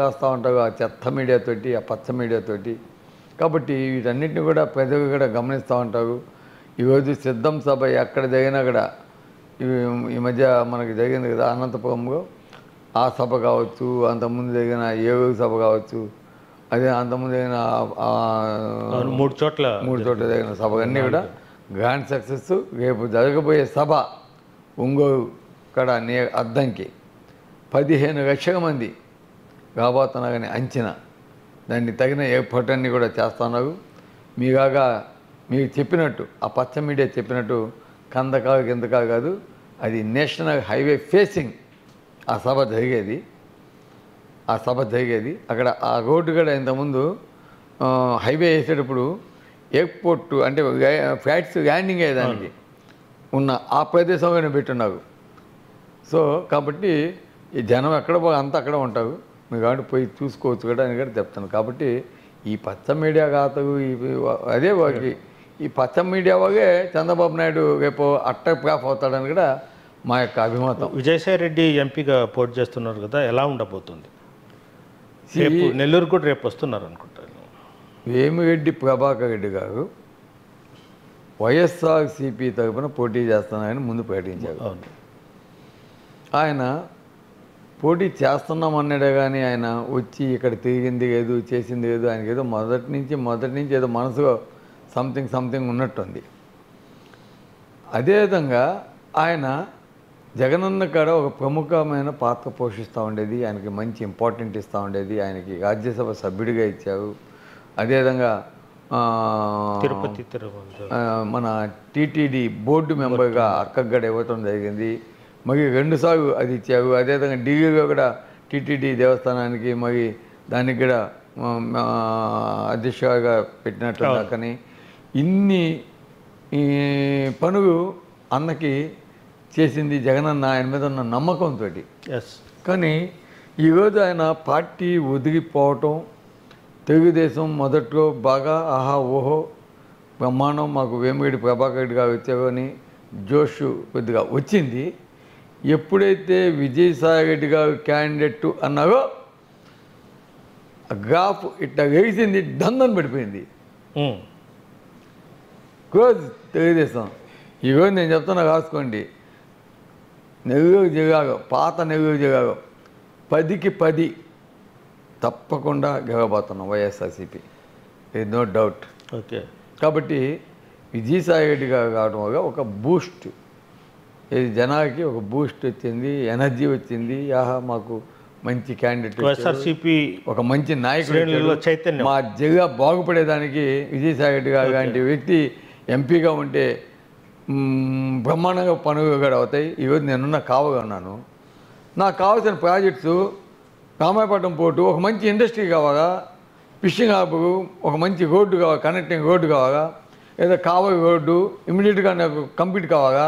రాస్తూ ఉంటారు ఆ చెత్త మీడియాతోటి, ఆ పచ్చ మీడియాతోటి. కాబట్టి వీటన్నిటిని కూడా ప్రజలు కూడా గమనిస్తూ ఉంటారు. ఈరోజు సిద్ధం సభ ఎక్కడ జరిగినా కూడా ఈ మధ్య మనకి జరిగింది కదా అనంతపురంలో, ఆ సభ కావచ్చు, అంతకుముందు జరిగిన ఏలూరు సభ కావచ్చు, అదే అంతకుముందు జరిగిన 3 చోట్ల జరిగిన సభ అన్నీ కూడా గ్రాండ్ సక్సెస్. రేపు జరగబోయే సభ ఒంగోలు కడ అద్దంకి 15 లక్షల మంది రాబోతున్నారని అంచనా. దాన్ని తగిన ఏర్పాటన్నీ కూడా చేస్తున్నారు. మీకు చెప్పినట్టు ఆ పచ్చ మీడియా చెప్పినట్టు కందకాలు కిందకాలు కాదు, అది నేషనల్ హైవే ఫేసింగ్ ఆ సభ జరిగేది. అక్కడ ఆ రోడ్డు కూడా ఇంతకుముందు హైవే వేసేటప్పుడు ఎయిర్పోర్ట్ అంటే ఫ్లైట్స్ ల్యాండింగ్ అయ్యేదానికి ఉన్న ఆ ప్రదేశంలోనే పెట్టున్నారు. సో కాబట్టి ఈ జనం ఎక్కడ అంతా అక్కడ ఉంటారు. మీరు కాబట్టి పోయి చూసుకోవచ్చు కూడా అని కూడా చెప్తాను. కాబట్టి ఈ పచ్చ మీడియా కాతలు అదే వారికి ఈ పచ్చ మీడియా వాగే చంద్రబాబు నాయుడు రేపు అట్రాక్ట్ అవుతాడని కూడా మా యొక్క అభిమతం. విజయసాయి రెడ్డి ఎంపీగా పోటీ చేస్తున్నారు కదా, ఎలా ఉండబోతుంది? నెల్లూరు కూడా రేపు వస్తున్నారు అనుకుంటాను. వేమిరెడ్డి ప్రభాకర్ రెడ్డి గారు వైఎస్ఆర్సీపీ తరఫున పోటీ చేస్తున్నారని ముందు ప్రకటించారు. ఆయన పోటీ చేస్తున్నామన్నాడే కానీ ఆయన వచ్చి ఇక్కడ తిరిగింది లేదు, చేసింది లేదు. ఆయనకి ఏదో మొదటి నుంచి ఏదో మనసులో సంథింగ్ ఉన్నట్టుంది. అదేవిధంగా ఆయన జగనన్న కాడ ఒక ప్రముఖమైన పాత్ర పోషిస్తూ ఉండేది, ఆయనకి మంచి ఇంపార్టెంట్ ఇస్తూ ఉండేది. ఆయనకి రాజ్యసభ సభ్యుడిగా ఇచ్చారు. అదేవిధంగా మన టీటీడీ బోర్డు మెంబర్గా అక్కగడ ఇవ్వటం జరిగింది. మరి 2 సార్లు అది ఇచ్చారు. అదేవిధంగా ఢిల్లీలో కూడా టీటీడీ దేవస్థానానికి మరి దానికి కూడా అధ్యక్షుడిగా పెట్టినట్టు దాకని ఇన్ని పనులు అన్నకి చేసింది జగనన్న ఆయన మీద ఉన్న నమ్మకంతో. కానీ ఈరోజు ఆయన పార్టీ ఒదిగిపోవటం, తెలుగుదేశం మొదట్లో బాగా ఆహా ఓహో బ్రహ్మాండం మాకు వేమిరెడ్డి ప్రభాకర్ రెడ్డి గారు వచ్చారో అని జోష్ కొద్దిగా వచ్చింది. ఎప్పుడైతే విజయసాయి రెడ్డి గారు క్యాండిడేట్ అన్నారో ఆ గ్రాఫ్ ఇట్లా వేసింది దందని పడిపోయింది. ఉమ్. క్లోజ్ తెలుగుదేశం. ఈరోజు నేను చెప్తున్నా రాసుకోండి. నెల్లూరు జిల్లాలో పాత నెల్లూరు జిల్లాలో 10కి 10 తప్పకుండా గెలవబోతున్నాం వైఎస్ఆర్సీపీ. No doubt. ఓకే. కాబట్టి విజయసాయి రెడ్డి గారు కావడం వల్ల ఒక బూస్ట్, ఇది జనాలకి ఒక బూస్ట్ వచ్చింది, ఎనర్జీ వచ్చింది. ఆహా మాకు మంచి క్యాండిడేట్, వైఎస్ఆర్సీపీ ఒక మంచి నాయకుడు శ్రేణుల్లో చైతన్యం. మా జిల్లా బాగుపడేదానికి విజయసాయి రెడ్డి గారు లాంటి వ్యక్తి ఎంపీగా ఉంటే బ్రహ్మాండంగా పనులు కూడా అవుతాయి. ఈరోజు నేనున్న కావగా ఉన్నాను. నాకు కావాల్సిన ప్రాజెక్ట్స్ రామాయపట్నం పోర్టు, ఒక మంచి ఇండస్ట్రీ కావాలా, ఫిషింగ్ హార్బర్, ఒక మంచి రోడ్డు కావాలి, కనెక్టింగ్ రోడ్డు కావాలా, లేదా కావలి రోడ్డు ఇమీడియట్గా నాకు కంప్లీట్ కావాలా.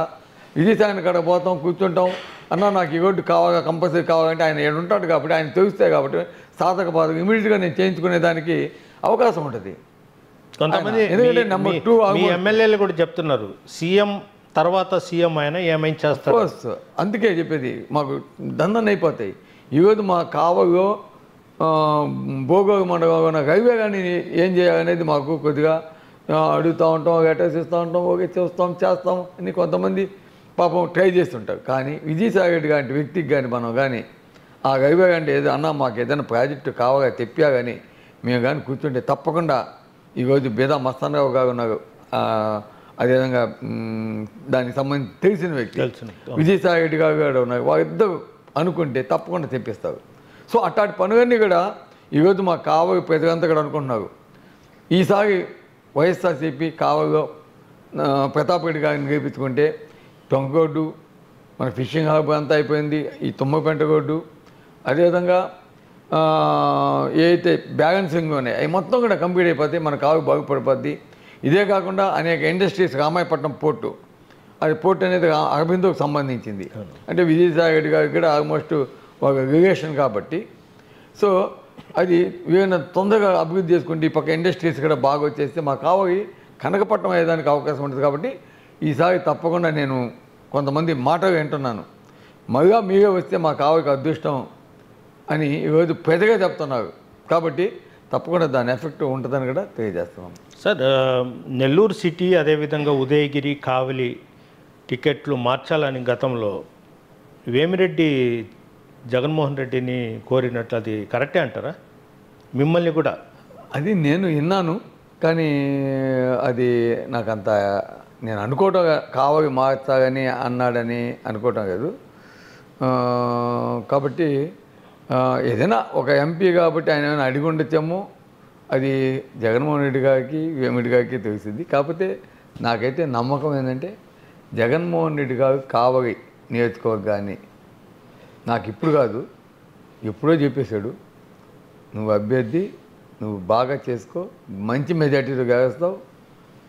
విజయసాయిని కాడ పోతాం, కూర్చుంటాం, అన్న నాకు ఈ రోడ్డు కావాలా, కంపల్సరీ కావాలంటే ఆయన ఏడు ఉంటాడు కాబట్టి, ఆయన తెలుస్తాయి కాబట్టి సాధక బాధక ఇమీడియట్గా నేను చేయించుకునే దానికి అవకాశం ఉంటుంది. కొంతమంది ఎందుకంటే నెంబర్ 2 మీ ఎమ్మెల్యేలు కూడా చెప్తున్నారు సీఎం తర్వాత సీఎం అయినా ఏమైనా చేస్తారు. అందుకే చెప్పేది మాకు దందన అయిపోతాయి. ఈరోజు మా కావలో భోగోగ మండలం హైవే కానీ ఏం చేయాలనేది మాకు కొద్దిగా అడుగుతూ ఉంటాం, లెటర్స్ ఇస్తూ ఉంటాం, ఓకే చేస్తాం అని కొంతమంది పాపం ట్రై చేస్తుంటారు. కానీ విజయసాయి రెడ్డి లాంటి వ్యక్తికి కానీ మనం కానీ ఆ హైవే అంటే ఏదో అన్నా మాకు ఏదైనా ప్రాజెక్టు కావాలా తెప్పా కానీ మేము కానీ కూర్చుంటే తప్పకుండా ఈరోజు బేదా మస్తానరావు గారు ఉన్నారు, అదేవిధంగా దానికి సంబంధించి తెలిసిన వ్యక్తి విజయసాయి రెడ్డి గారు కూడా ఉన్నారు. వాళ్ళిద్దరు అనుకుంటే తప్పకుండా తెప్పిస్తారు. సో అట్లాంటి పనులన్నీ కూడా ఈరోజు మా కావలి ప్రజలంతా కూడా అనుకుంటున్నారు. ఈసారి వైఎస్ఆర్సీపీ కావలిలో ప్రతాప్ రెడ్డి గారిని గెలిపించుకుంటే టొంగోడ్డు, మన ఫిషింగ్ హార్బర్ అంతా అయిపోయింది, ఈ తుమ్మపెంట రోడ్డు, అదేవిధంగా ఏదైతే బ్యాలెన్సింగ్ ఉన్నాయి అవి మొత్తం కూడా కంప్లీట్ అయిపోతాయి, మన కావలి బాగుపడిపోద్ది. ఇదే కాకుండా అనేక ఇండస్ట్రీస్, రామాయపట్నం పోర్టు, అది పోర్ట్ అనేది అరబిందోకి సంబంధించింది. అంటే విజయసాయి రెడ్డి గారికి కూడా ఆల్మోస్ట్ ఒక రిలేషన్ కాబట్టి, సో అది వీళ్ళని తొందరగా అభివృద్ధి చేసుకుంటే ఈ పక్క ఇండస్ట్రీస్ కూడా బాగా వచ్చేస్తే మా కావలి కనకపట్నం అయ్యేదానికి అవకాశం ఉంటుంది. కాబట్టి ఈసారి తప్పకుండా నేను కొంతమంది మాటలు వింటున్నాను, మళ్ళా మీరే వస్తే మా కావలికి అదృష్టం అని ఈరోజు పెద్దగా చెప్తున్నారు. కాబట్టి తప్పకుండా దాని ఎఫెక్ట్ ఉంటుందని కూడా తెలియజేస్తున్నాం. సార్, నెల్లూరు సిటీ అదేవిధంగా ఉదయగిరి, కావలి టికెట్లు మార్చాలని గతంలో వేమిరెడ్డి జగన్మోహన్ రెడ్డిని కోరినట్లు అది కరెక్టే అంటారా? మిమ్మల్ని కూడా అది నేను విన్నాను, కానీ అది నాకంత నేను అనుకోవటం కావలి మార్చాలని అన్నాడని అనుకోవటం కాదు. కాబట్టి ఏదైనా ఒక ఎంపీ కాబట్టి ఆయన ఏమైనా అడిగి ఉండొచ్చేమో, అది జగన్మోహన్ రెడ్డి గారికి వేమిరెడ్డి గారికి తెలిసింది. కాకపోతే నాకైతే నమ్మకం ఏంటంటే జగన్మోహన్ రెడ్డి గారు కావలి నియోజకవర్గాన్ని నాకు ఇప్పుడు కాదు ఎప్పుడో చెప్పేశాడు, నువ్వు అభ్యర్థి, నువ్వు బాగా చేసుకో, మంచి మెజార్టీతో గెలుస్తావు,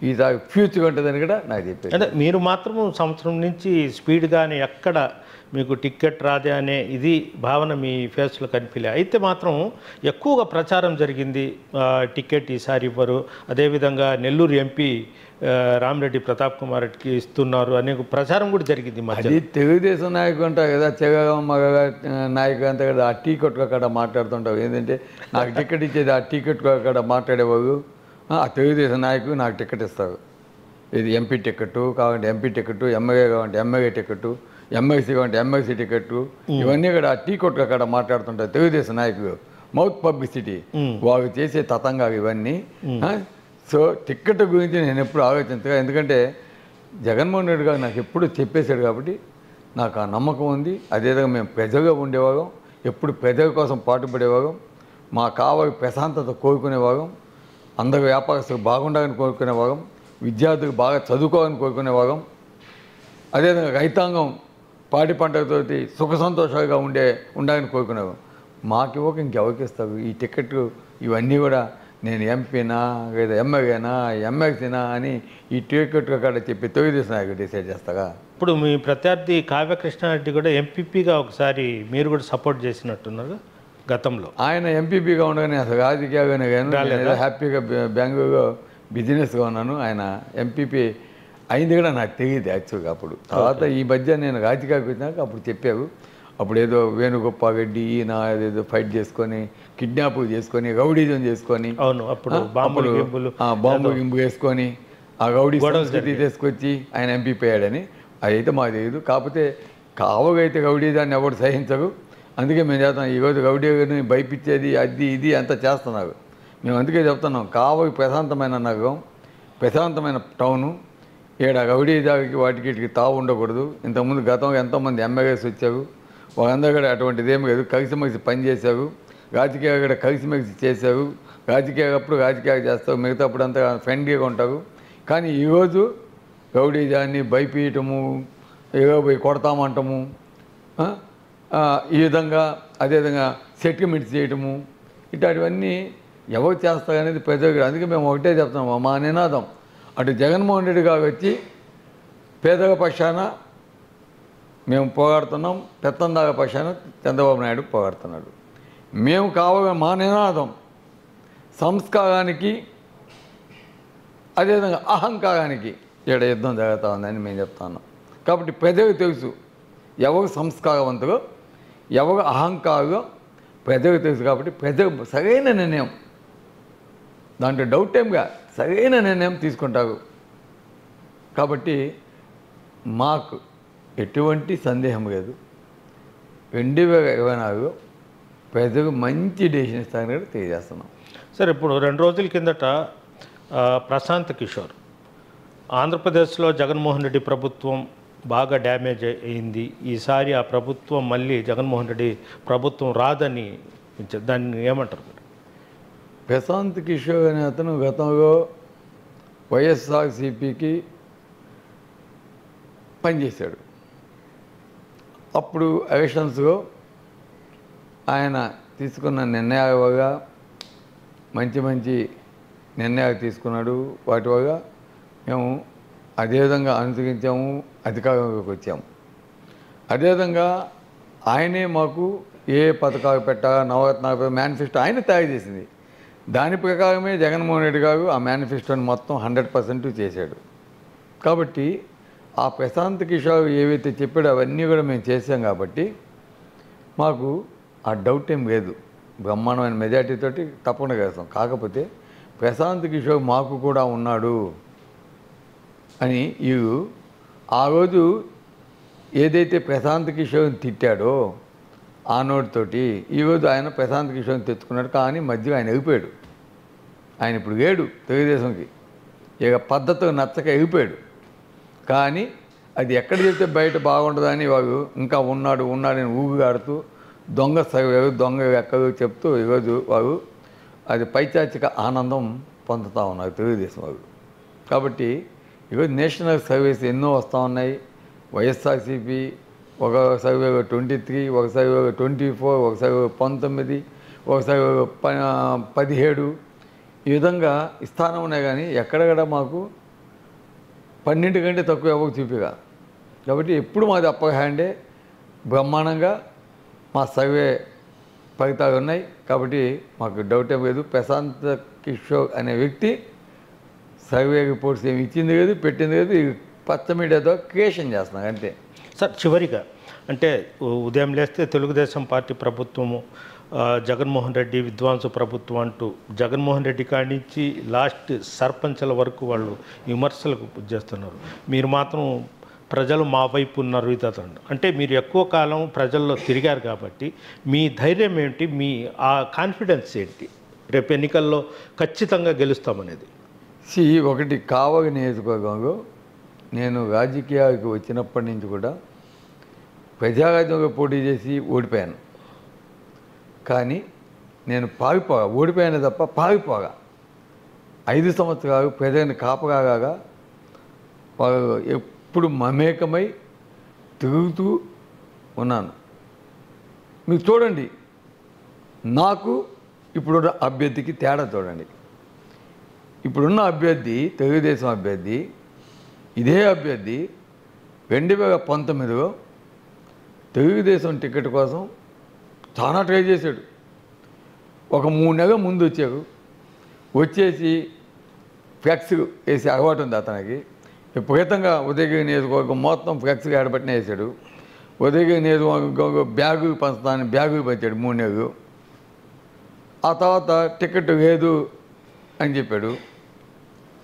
ఈసారి ఫ్యూచర్ ఉంటుందని కూడా నాకు చెప్పాడు. అంటే మీరు మాత్రం సంవత్సరం నుంచి స్పీడ్గానే ఎక్కడ మీకు టికెట్ రాదే అనే ఇది భావన మీ ఫేస్లో కనిపించలే. అయితే మాత్రం ఎక్కువగా ప్రచారం జరిగింది, టికెట్ ఈసారి ఇవ్వరు, అదేవిధంగా నెల్లూరు ఎంపీ రామిరెడ్డి ప్రతాప్ కుమార్ రెడ్డికి ఇస్తున్నారు అనే ప్రచారం కూడా జరిగింది. అది తెలుగుదేశం నాయకులు అంటారు కదా, చెగమ్మ నాయకులు అంతా కదా, ఆ టికెట్ అక్కడ మాట్లాడుతుంటారు. ఏంటంటే నాకు టికెట్ ఇచ్చేది ఆ టికెట్ అక్కడ మాట్లాడేవాళ్ళు, ఆ తెలుగుదేశం నాయకులు నాకు టికెట్ ఇస్తారు. ఇది ఎంపీ టికెట్ కావాలంటే ఎంపీ టికెట్, ఎమ్మెల్యే కావాలంటే ఎమ్మెల్యే టికెట్, ఎమ్మెల్సీ కావాలంటే ఎమ్మెల్సీ టికెట్, ఇవన్నీ కూడా ఆ టికెట్ అక్కడ మాట్లాడుతుంటారు తెలుగుదేశం నాయకులు. మౌత్ పబ్లిసిటీ వాళ్ళు చేసే తతంగాలు ఇవన్నీ. సో టికెట్ గురించి నేను ఎప్పుడు ఆలోచించగా, ఎందుకంటే జగన్మోహన్ రెడ్డి గారు నాకు ఎప్పుడు చెప్పేశాడు కాబట్టి నాకు ఆ నమ్మకం ఉంది. అదేవిధంగా మేము ప్రజలుగా ఉండేవాళ్ళం, ఎప్పుడు ప్రజల కోసం పాటుపడేవాళ్ళం, మా కావలి ప్రశాంతత కోరుకునేవాళ్ళం, అందరు వ్యాపారస్తులు బాగుండాలని కోరుకునేవాళ్ళం, విద్యార్థులు బాగా చదువుకోవాలని కోరుకునేవాళ్ళం, అదేవిధంగా రైతాంగం పాడి పంటలతోటి సుఖ సంతోషాలుగా ఉండాలని కోరుకునేవాళ్ళం. మాకు ఇవ్వక ఇంకెవరికి ఇస్తారు ఈ టికెట్లు? ఇవన్నీ కూడా నేను ఎంపీనా లేదా ఎమ్మెల్యేనా ఎమ్మెల్సీనా అని ఈ టికెట్ కాడ చెప్పి తెలుగుదేశం నాయకుడు డిసైడ్ చేస్తాగా. ఇప్పుడు మీ ప్రత్యర్థి కావ్య కృష్ణారెడ్డి కూడా ఎంపీపీగా ఒకసారి మీరు కూడా సపోర్ట్ చేసినట్టున్నారు గతంలో. ఆయన ఎంపీపీగా ఉండగానే అసలు రాజకీయంగానే కానీ హ్యాపీగా బెంగళూరులో బిజినెస్గా ఉన్నాను. ఆయన ఎంపీపీ అయింది కూడా నాకు తెలియదు యాక్చువల్గా అప్పుడు. తర్వాత ఈ మధ్య నేను రాజకీయానికి వచ్చినాక అప్పుడు చెప్పారు. అప్పుడు ఏదో వేణుగోపాల్ ఈయన ఏదో ఫైట్ చేసుకొని కిడ్నాప్ చేసుకొని రౌడీజం చేసుకొని అవును, అప్పుడు బాంబులు గింబులు బాంబు గింబు వేసుకొని ఆ రౌడీ గొడవలు సంస్కృతి తీసుకొచ్చి ఆయన ఎంపీ పోయాడని అదైతే మాకు తెలియదు. కాకపోతే కావగైతే రౌడీ దాన్ని ఎవరు సహించరు. అందుకే మేము చేస్తాం ఈరోజు రౌడీని భయపించేది అది ఇది అంతా చేస్తున్నారు. మేము అందుకే చెప్తున్నాం కావకి ప్రశాంతమైన నగరం, ప్రశాంతమైన టౌను, ఈడ రౌడీ దానికి వాటికి వీటికి తావు ఉండకూడదు. ఇంతకుముందు గతంలో ఎంతోమంది ఎమ్మెల్యేస్ వచ్చారు, వాళ్ళందరూ కూడా అటువంటిది ఏమి లేదు, కలిసిమెలిసి పనిచేశారు, రాజకీయాలు కూడా కలిసిమెలిసి చేశారు. రాజకీయాలప్పుడు రాజకీయాలు చేస్తారు, మిగతాప్పుడు అంతా ఫ్రెండ్లీగా ఉంటారు. కానీ ఈరోజు రౌడీజాన్ని భయపీయటము, ఏదో పోయి కొడతామంటము, ఈ విధంగా అదేవిధంగా సెటిల్మెంట్స్ చేయటము, ఇట్లాంటివన్నీ ఎవరు చేస్తారనేది ప్రజలకు. అందుకే మేము ఒకటే చెప్తున్నాము, మా నినాదం అటు జగన్మోహన్ రెడ్డి గారు వచ్చి పేదల పక్షాన మేము పోరాడుతున్నాం, పెత్తందాల పక్షాన చంద్రబాబు నాయుడు పోరాడుతున్నాడు. మేము కావాలని మా నినాదం సంస్కారానికి అదేవిధంగా అహంకారానికి ఇక్కడ యుద్ధం జరుగుతూ ఉందని మేము చెప్తున్నాం. కాబట్టి ప్రజలకు తెలుసు ఎవరు సంస్కారవంతులో ఎవరు అహంకారులో ప్రజలకు తెలుసు. కాబట్టి ప్రజలు సరైన నిర్ణయం, దాంట్లో డౌట్ ఏమిగా సరైన నిర్ణయం తీసుకుంటారు. కాబట్టి మాకు ఎటువంటి సందేహం లేదు, 2024 ప్రజలకు మంచి డెసిషన్ ఇస్తారని కూడా తెలియజేస్తున్నాం. సార్, ఇప్పుడు 2 రోజుల కిందట ప్రశాంత్ కిషోర్ ఆంధ్రప్రదేశ్లో జగన్మోహన్ రెడ్డి ప్రభుత్వం బాగా డ్యామేజ్ అయింది, ఈసారి ఆ ప్రభుత్వం మళ్ళీ జగన్మోహన్ రెడ్డి ప్రభుత్వం రాదని, దాన్ని ఏమంటారు? ప్రశాంత్ కిషోర్ అనే అతను గతంలో వైఎస్ఆర్సీపీకి పనిచేశాడు. అప్పుడు ఎలక్షన్స్లో ఆయన తీసుకున్న నిర్ణయాల వల్ల మంచి మంచి నిర్ణయాలు తీసుకున్నాడు. వాటి వల్ల మేము అదేవిధంగా అనుసరించాము, అధికారంలోకి వచ్చాము. అదేవిధంగా ఆయనే మాకు ఏ పథకాలు పెట్టాలా, నవరత్నాలు మేనిఫెస్టో ఆయన తయారు చేసింది. దాని ప్రకారమే జగన్మోహన్ రెడ్డి గారు ఆ మేనిఫెస్టోని మొత్తం 100% చేశాడు. కాబట్టి ఆ ప్రశాంత్ కిషోర్ ఏవైతే చెప్పాడో అవన్నీ కూడా మేము చేసాం. కాబట్టి మాకు ఆ డౌట్ ఏం లేదు, బ్రహ్మాండమైన మెజార్టీతోటి తప్పకుండా చేస్తాం. కాకపోతే ప్రశాంత్ కిషోర్ మాకు కూడా ఉన్నాడు అని ఆ రోజు ఏదైతే ప్రశాంత్ కిషోర్ని తిట్టాడో ఆ నోటితోటి ఈరోజు ఆయన ప్రశాంత్ కిషోర్ని తెచ్చుకున్నాడు. కానీ మధ్యలో ఆయన ఎగిపోయాడు. ఆయన ఇప్పుడు లేడు తెలుగుదేశంకి, ఇక పద్ధతులు నచ్చక ఎగిపోయాడు. కానీ అది ఎక్కడ చెప్తే బయట బాగుంటుందని వాడు ఇంకా ఉన్నాడని ఊగిగాడుతూ దొంగ సర్వేలు దొంగ ఎక్కడో చెప్తూ ఈరోజు వారు అది పైచాచిక ఆనందం పొందుతూ ఉన్నారు తెలుగుదేశం వారు. కాబట్టి ఈరోజు నేషనల్ సర్వీస్ ఎన్నో వస్తూ ఉన్నాయి. వైఎస్ఆర్సీపీ ఒక సర్వేలో 23, ఒక సర్వేలో 24, ఒక సర్వేలో 19, ఒక సర్వేలో 17 ఈ విధంగా ఇస్తానే ఉన్నాయి. కానీ ఎక్కడెక్కడ మాకు 12 కంటే తక్కువ ఎవరు చూపిగా. కాబట్టి ఎప్పుడు మాది అప్పర్ హ్యాండే, బ్రహ్మాండంగా మా సర్వే ఫలితాలు ఉన్నాయి. కాబట్టి మాకు డౌట్ ఏం లేదు. ప్రశాంత్ కిషోర్ అనే వ్యక్తి సర్వే రిపోర్ట్స్ ఏమి ఇచ్చింది లేదు, పెట్టింది లేదు, పచ్చ మీడియాతో క్రియేషన్ చేస్తున్నారు అంతే. సార్, చివరిగా అంటే ఉదయం లేస్తే తెలుగుదేశం పార్టీ ప్రభుత్వము, జగన్మోహన్ రెడ్డి విద్వాంసు ప్రభుత్వం అంటూ జగన్మోహన్ రెడ్డి కాడి నుంచి లాస్ట్ సర్పంచ్ల వరకు వాళ్ళు విమర్శలకు చేస్తున్నారు. మీరు మాత్రం ప్రజలు మా వైపు ఉన్నారు ఇదండి. అంటే మీరు ఎక్కువ కాలం ప్రజల్లో తిరిగారు కాబట్టి మీ ధైర్యం ఏంటి, మీ ఆ కాన్ఫిడెన్స్ ఏంటి, రేపు ఎన్నికల్లో ఖచ్చితంగా గెలుస్తామనేది? ఒకటి కావలి నియోజకవర్గంలో నేను రాజకీయాలకు వచ్చినప్పటి నుంచి కూడా ప్రజారాజ్యంలో పోటీ చేసి ఓడిపోయాను. కానీ నేను ఓడిపోయాను తప్ప పాగిపోగా 5 సంవత్సరాలు ప్రజల్ని కాపగాగా వాళ్ళు ఎప్పుడు మమేకమై తిరుగుతూ ఉన్నాను. మీరు చూడండి, నాకు ఇప్పుడున్న అభ్యర్థికి తేడా చూడండి. ఇప్పుడున్న అభ్యర్థి తెలుగుదేశం అభ్యర్థి, ఇదే అభ్యర్థి 2019లో తెలుగుదేశం టికెట్ కోసం చాలా ట్రై చేశాడు. ఒక 3 నెలల ముందు వచ్చేసి ఫ్లెక్స్ వేసి అలవాటు ఉంది అతనికి. విపరీతంగా ఉదయగిరి నియోజకవర్గం మొత్తం ఫ్లెక్స్గా ఏడబట్టిన వేసాడు. ఉదయగిరి నియోజకవర్గం బ్యాగులు పంచుతాను బ్యాగులు పంచాడు 3 నెలలు. ఆ తర్వాత టికెట్ లేదు అని చెప్పాడు,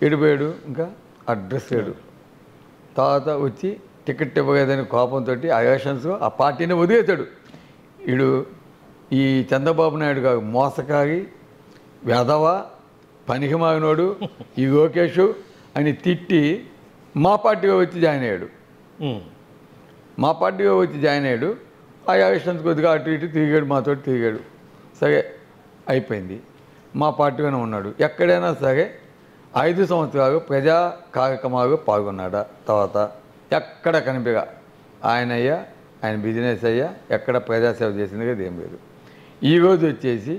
ఎడిపోయాడు, ఇంకా అడ్రస్ లేడు. తర్వాత వచ్చి టికెట్ ఇవ్వలేదని కోపంతో ఆ ఎలక్షన్స్ ఆ పార్టీని వదిలేశాడు. వీడు ఈ చంద్రబాబు నాయుడు గారు మోసకారి, వెధవ, పనికిమాలినోడు, ఈ లోకేష్ అని తిట్టి మా పార్టీలో వచ్చి జాయిన్ అయ్యాడు. మా పార్టీలో వచ్చి జాయిన్ అయ్యాడు. ఆ ఎలక్షన్స్ కొద్దిగా అటు ఇటు తిరిగాడు, మాతో తిరిగాడు. సరే అయిపోయింది. మా పార్టీలోనే ఉన్నాడు. ఎక్కడైనా సరే 5 సంవత్సరాలు ప్రజా కార్యక్రమాలు పాల్గొన్నాడా? తర్వాత ఎక్కడ కనిపిగా ఆయన బిజినెస్ అయ్యా, ఎక్కడ ప్రజాసేవ చేసింది కదా ఏం లేదు. ఈరోజు వచ్చేసి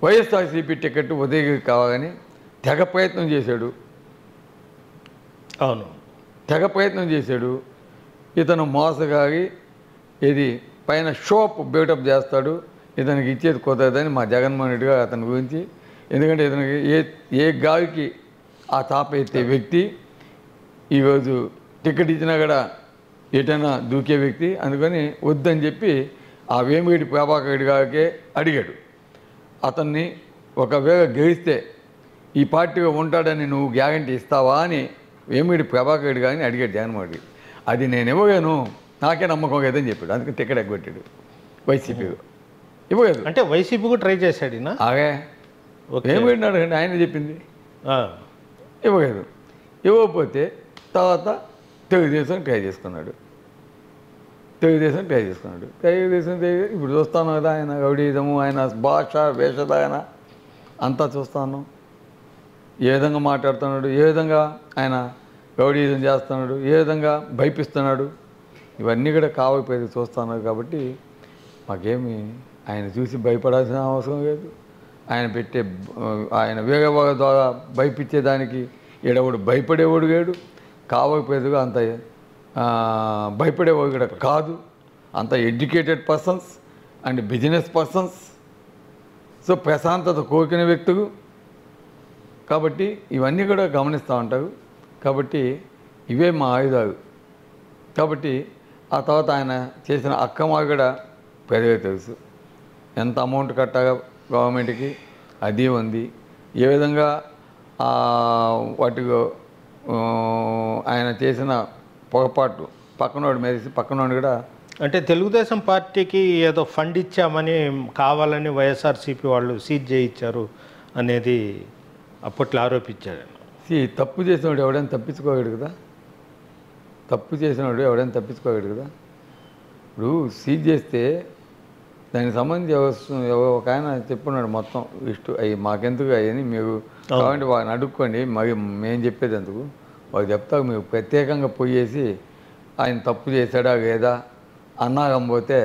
వైఎస్ఆర్సీపీ టికెట్ ఉదయగిరికి కావాలని తెగ ప్రయత్నం చేశాడు. అవును, తెగ ప్రయత్నం చేశాడు. ఇతను మోసగారి, ఇది పైన షోప్ బిల్డప్ చేస్తాడు, ఇతనికి ఇచ్చేది కుదరదని మా జగన్మోహన్ రెడ్డి గారు అతని గురించి. ఎందుకంటే ఇతనికి ఏ గాలికి ఆ తాప ఎత్తే వ్యక్తి, ఈరోజు టికెట్ ఇచ్చినా కూడా ఎటైనా దూకే వ్యక్తి. అందుకని వద్దని చెప్పి ఆ వేమిరెడ్డి ప్రభాకర్ రెడ్డి గారికే అడిగాడు. అతన్ని ఒకవేళ గెలిస్తే ఈ పార్టీలో ఉంటాడని నువ్వు గ్యారంటీ ఇస్తావా అని వేమిరెడ్డి ప్రభాకర్ రెడ్డి గారిని అడిగాడు జగన్మోహన్ రెడ్డి. అది నేను ఇవ్వగాను, నాకే నమ్మకం లేదని చెప్పాడు. అందుకని టికెట్ ఎగ్గొట్టాడు వైసీపీలో. ఇవ్వలేదు అంటే వైసీపీకు ట్రై చేశాడు ఈయన. ఆగే వేమిరెడ్డిని అడగండి, ఆయన చెప్పింది. ఇవ్వలేదు. ఇవ్వకపోతే తర్వాత తెలుగుదేశం ట్రై చేసుకున్నాడు. ఇప్పుడు చూస్తాను కదా ఆయన రౌడీజము, ఆయన భాష వేషధారణ అంతా చూస్తాను. ఏ విధంగా మాట్లాడుతున్నాడు, ఏ విధంగా ఆయన రౌడీజం చేస్తున్నాడు, ఏ విధంగా భయపిస్తున్నాడు, ఇవన్నీ కూడా కావకపోయేది చూస్తున్నాడు. కాబట్టి మాకేమి ఆయన చూసి భయపడాల్సిన అవసరం లేదు. ఆయన వేరే వాళ్ళ ద్వారా భయపించేదానికి ఎడవాడు భయపడేవాడు లేడు. కావకపోయేదిగా అంత భయపడేవాడు కూడా కాదు. అంత educated persons and business persons. So ప్రశాంతత కోరిన వ్యక్తులు. కాబట్టి ఇవన్నీ కూడా గమనిస్తూ ఉంటారు. కాబట్టి ఇవే మా ఆయుధాలు. కాబట్టి ఆ తర్వాత ఆయన చేసిన అక్రమాలు కూడా ప్రజలకు తెలుసు. ఎంత అమౌంట్ కట్టాగా గవర్నమెంట్కి అది ఉంది. ఏ విధంగా వాటిలో ఆయన చేసిన పొరపాటు పక్కనోడు మెరిసి పక్కనోడు కూడా. అంటే తెలుగుదేశం పార్టీకి ఏదో ఫండ్ ఇచ్చామని కావాలని వైఎస్ఆర్సీపీ వాళ్ళు సీజ్ చేయించారు అనేది అప్పట్లో ఆరోపించాడు. తప్పు చేసినవాడు ఎవడైనా తప్పించుకోగలడు కదా. ఇప్పుడు సీజ్ చేస్తే దానికి సంబంధించి ఒక ఆయన చెప్పున్నాడు మొత్తం లిస్టు. అవి మాకెందుకు అవన్నీ మీరు కావాలంటే వాళ్ళని అడుక్కోండి, మరి మేము చెప్పేది ఎందుకు, వాళ్ళు చెప్తారు. మీరు ప్రత్యేకంగా పోయేసి ఆయన తప్పు చేశాడా లేదా అన్నాగంపోతే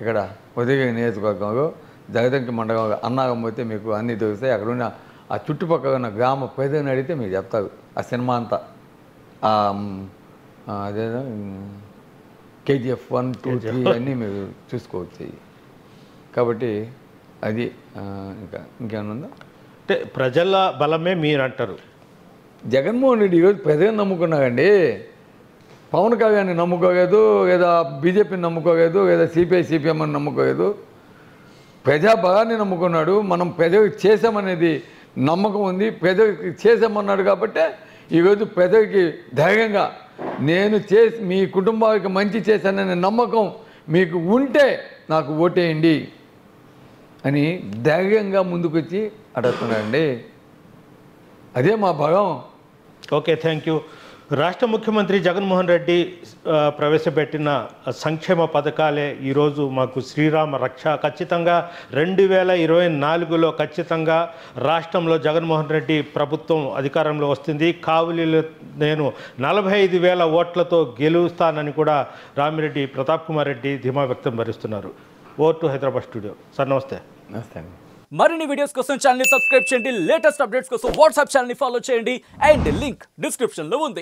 ఇక్కడ ఉదయగిరి నియోజకవర్గంలో జగదంకి మండలంలో అన్నాగంపోతే మీకు అన్నీ తెలుస్తాయి. అక్కడ ఉన్న ఆ చుట్టుపక్కల ఉన్న గ్రామ ప్రజలను అడిగితే మీకు చెప్తారు ఆ సినిమా అంతా. అదేదో KGF 1, 2, 3 అన్నీ మీరు చూసుకోవచ్చు. కాబట్టి అది ఇంకేమైనా ఉందా అంటే ప్రజల బలమే మీరు అంటారు. జగన్మోహన్ రెడ్డి ఈరోజు ప్రజలను నమ్ముకున్నారండి. పవన్ కళ్యాణ్ని నమ్ముకోలేదు, లేదా బీజేపీని నమ్ముకోలేదు, లేదా CPIని నమ్ముకోలేదు. ప్రజా బలాన్ని నమ్ముకున్నాడు. మనం ప్రజలకు చేసామనేది నమ్మకం ఉంది. ప్రజలకి చేసామన్నాడు కాబట్టి ఈరోజు ప్రజలకి ధైర్యంగా నేను మీ కుటుంబానికి మంచి చేశాననే నమ్మకం మీకు ఉంటే నాకు ఓటేయండి అని ధైర్యంగా ముందుకొచ్చి అడుగుతున్నాడండి. అదే మా బలం. Okay, thank you. రాష్ట్ర ముఖ్యమంత్రి జగన్మోహన్ రెడ్డి ప్రవేశపెట్టిన సంక్షేమ పథకాలే ఈరోజు మాకు శ్రీరామ రక్ష. ఖచ్చితంగా 2024లో ఖచ్చితంగా రాష్ట్రంలో జగన్మోహన్ రెడ్డి ప్రభుత్వం అధికారంలో వస్తుంది. కావలిలో నేను 45,000 ఓట్లతో గెలుస్తానని కూడా రామిరెడ్డి ప్రతాప్ కుమార్ రెడ్డి ధీమా వ్యక్తం భరిస్తున్నారు. Over to Hyderabad studio. Sir నమస్తే. నమస్తే అండి. మరిన్ని వీడియోస్ కోసం ఛానల్ ని సబ్స్క్రైబ్ చేయండి. లేటెస్ట్ అప్డేట్స్ కోసం వాట్సాప్ ఛానల్ ని ఫాలో చేయండి. అండ్ లింక్ డిస్క్రిప్షన్ లో ఉంది.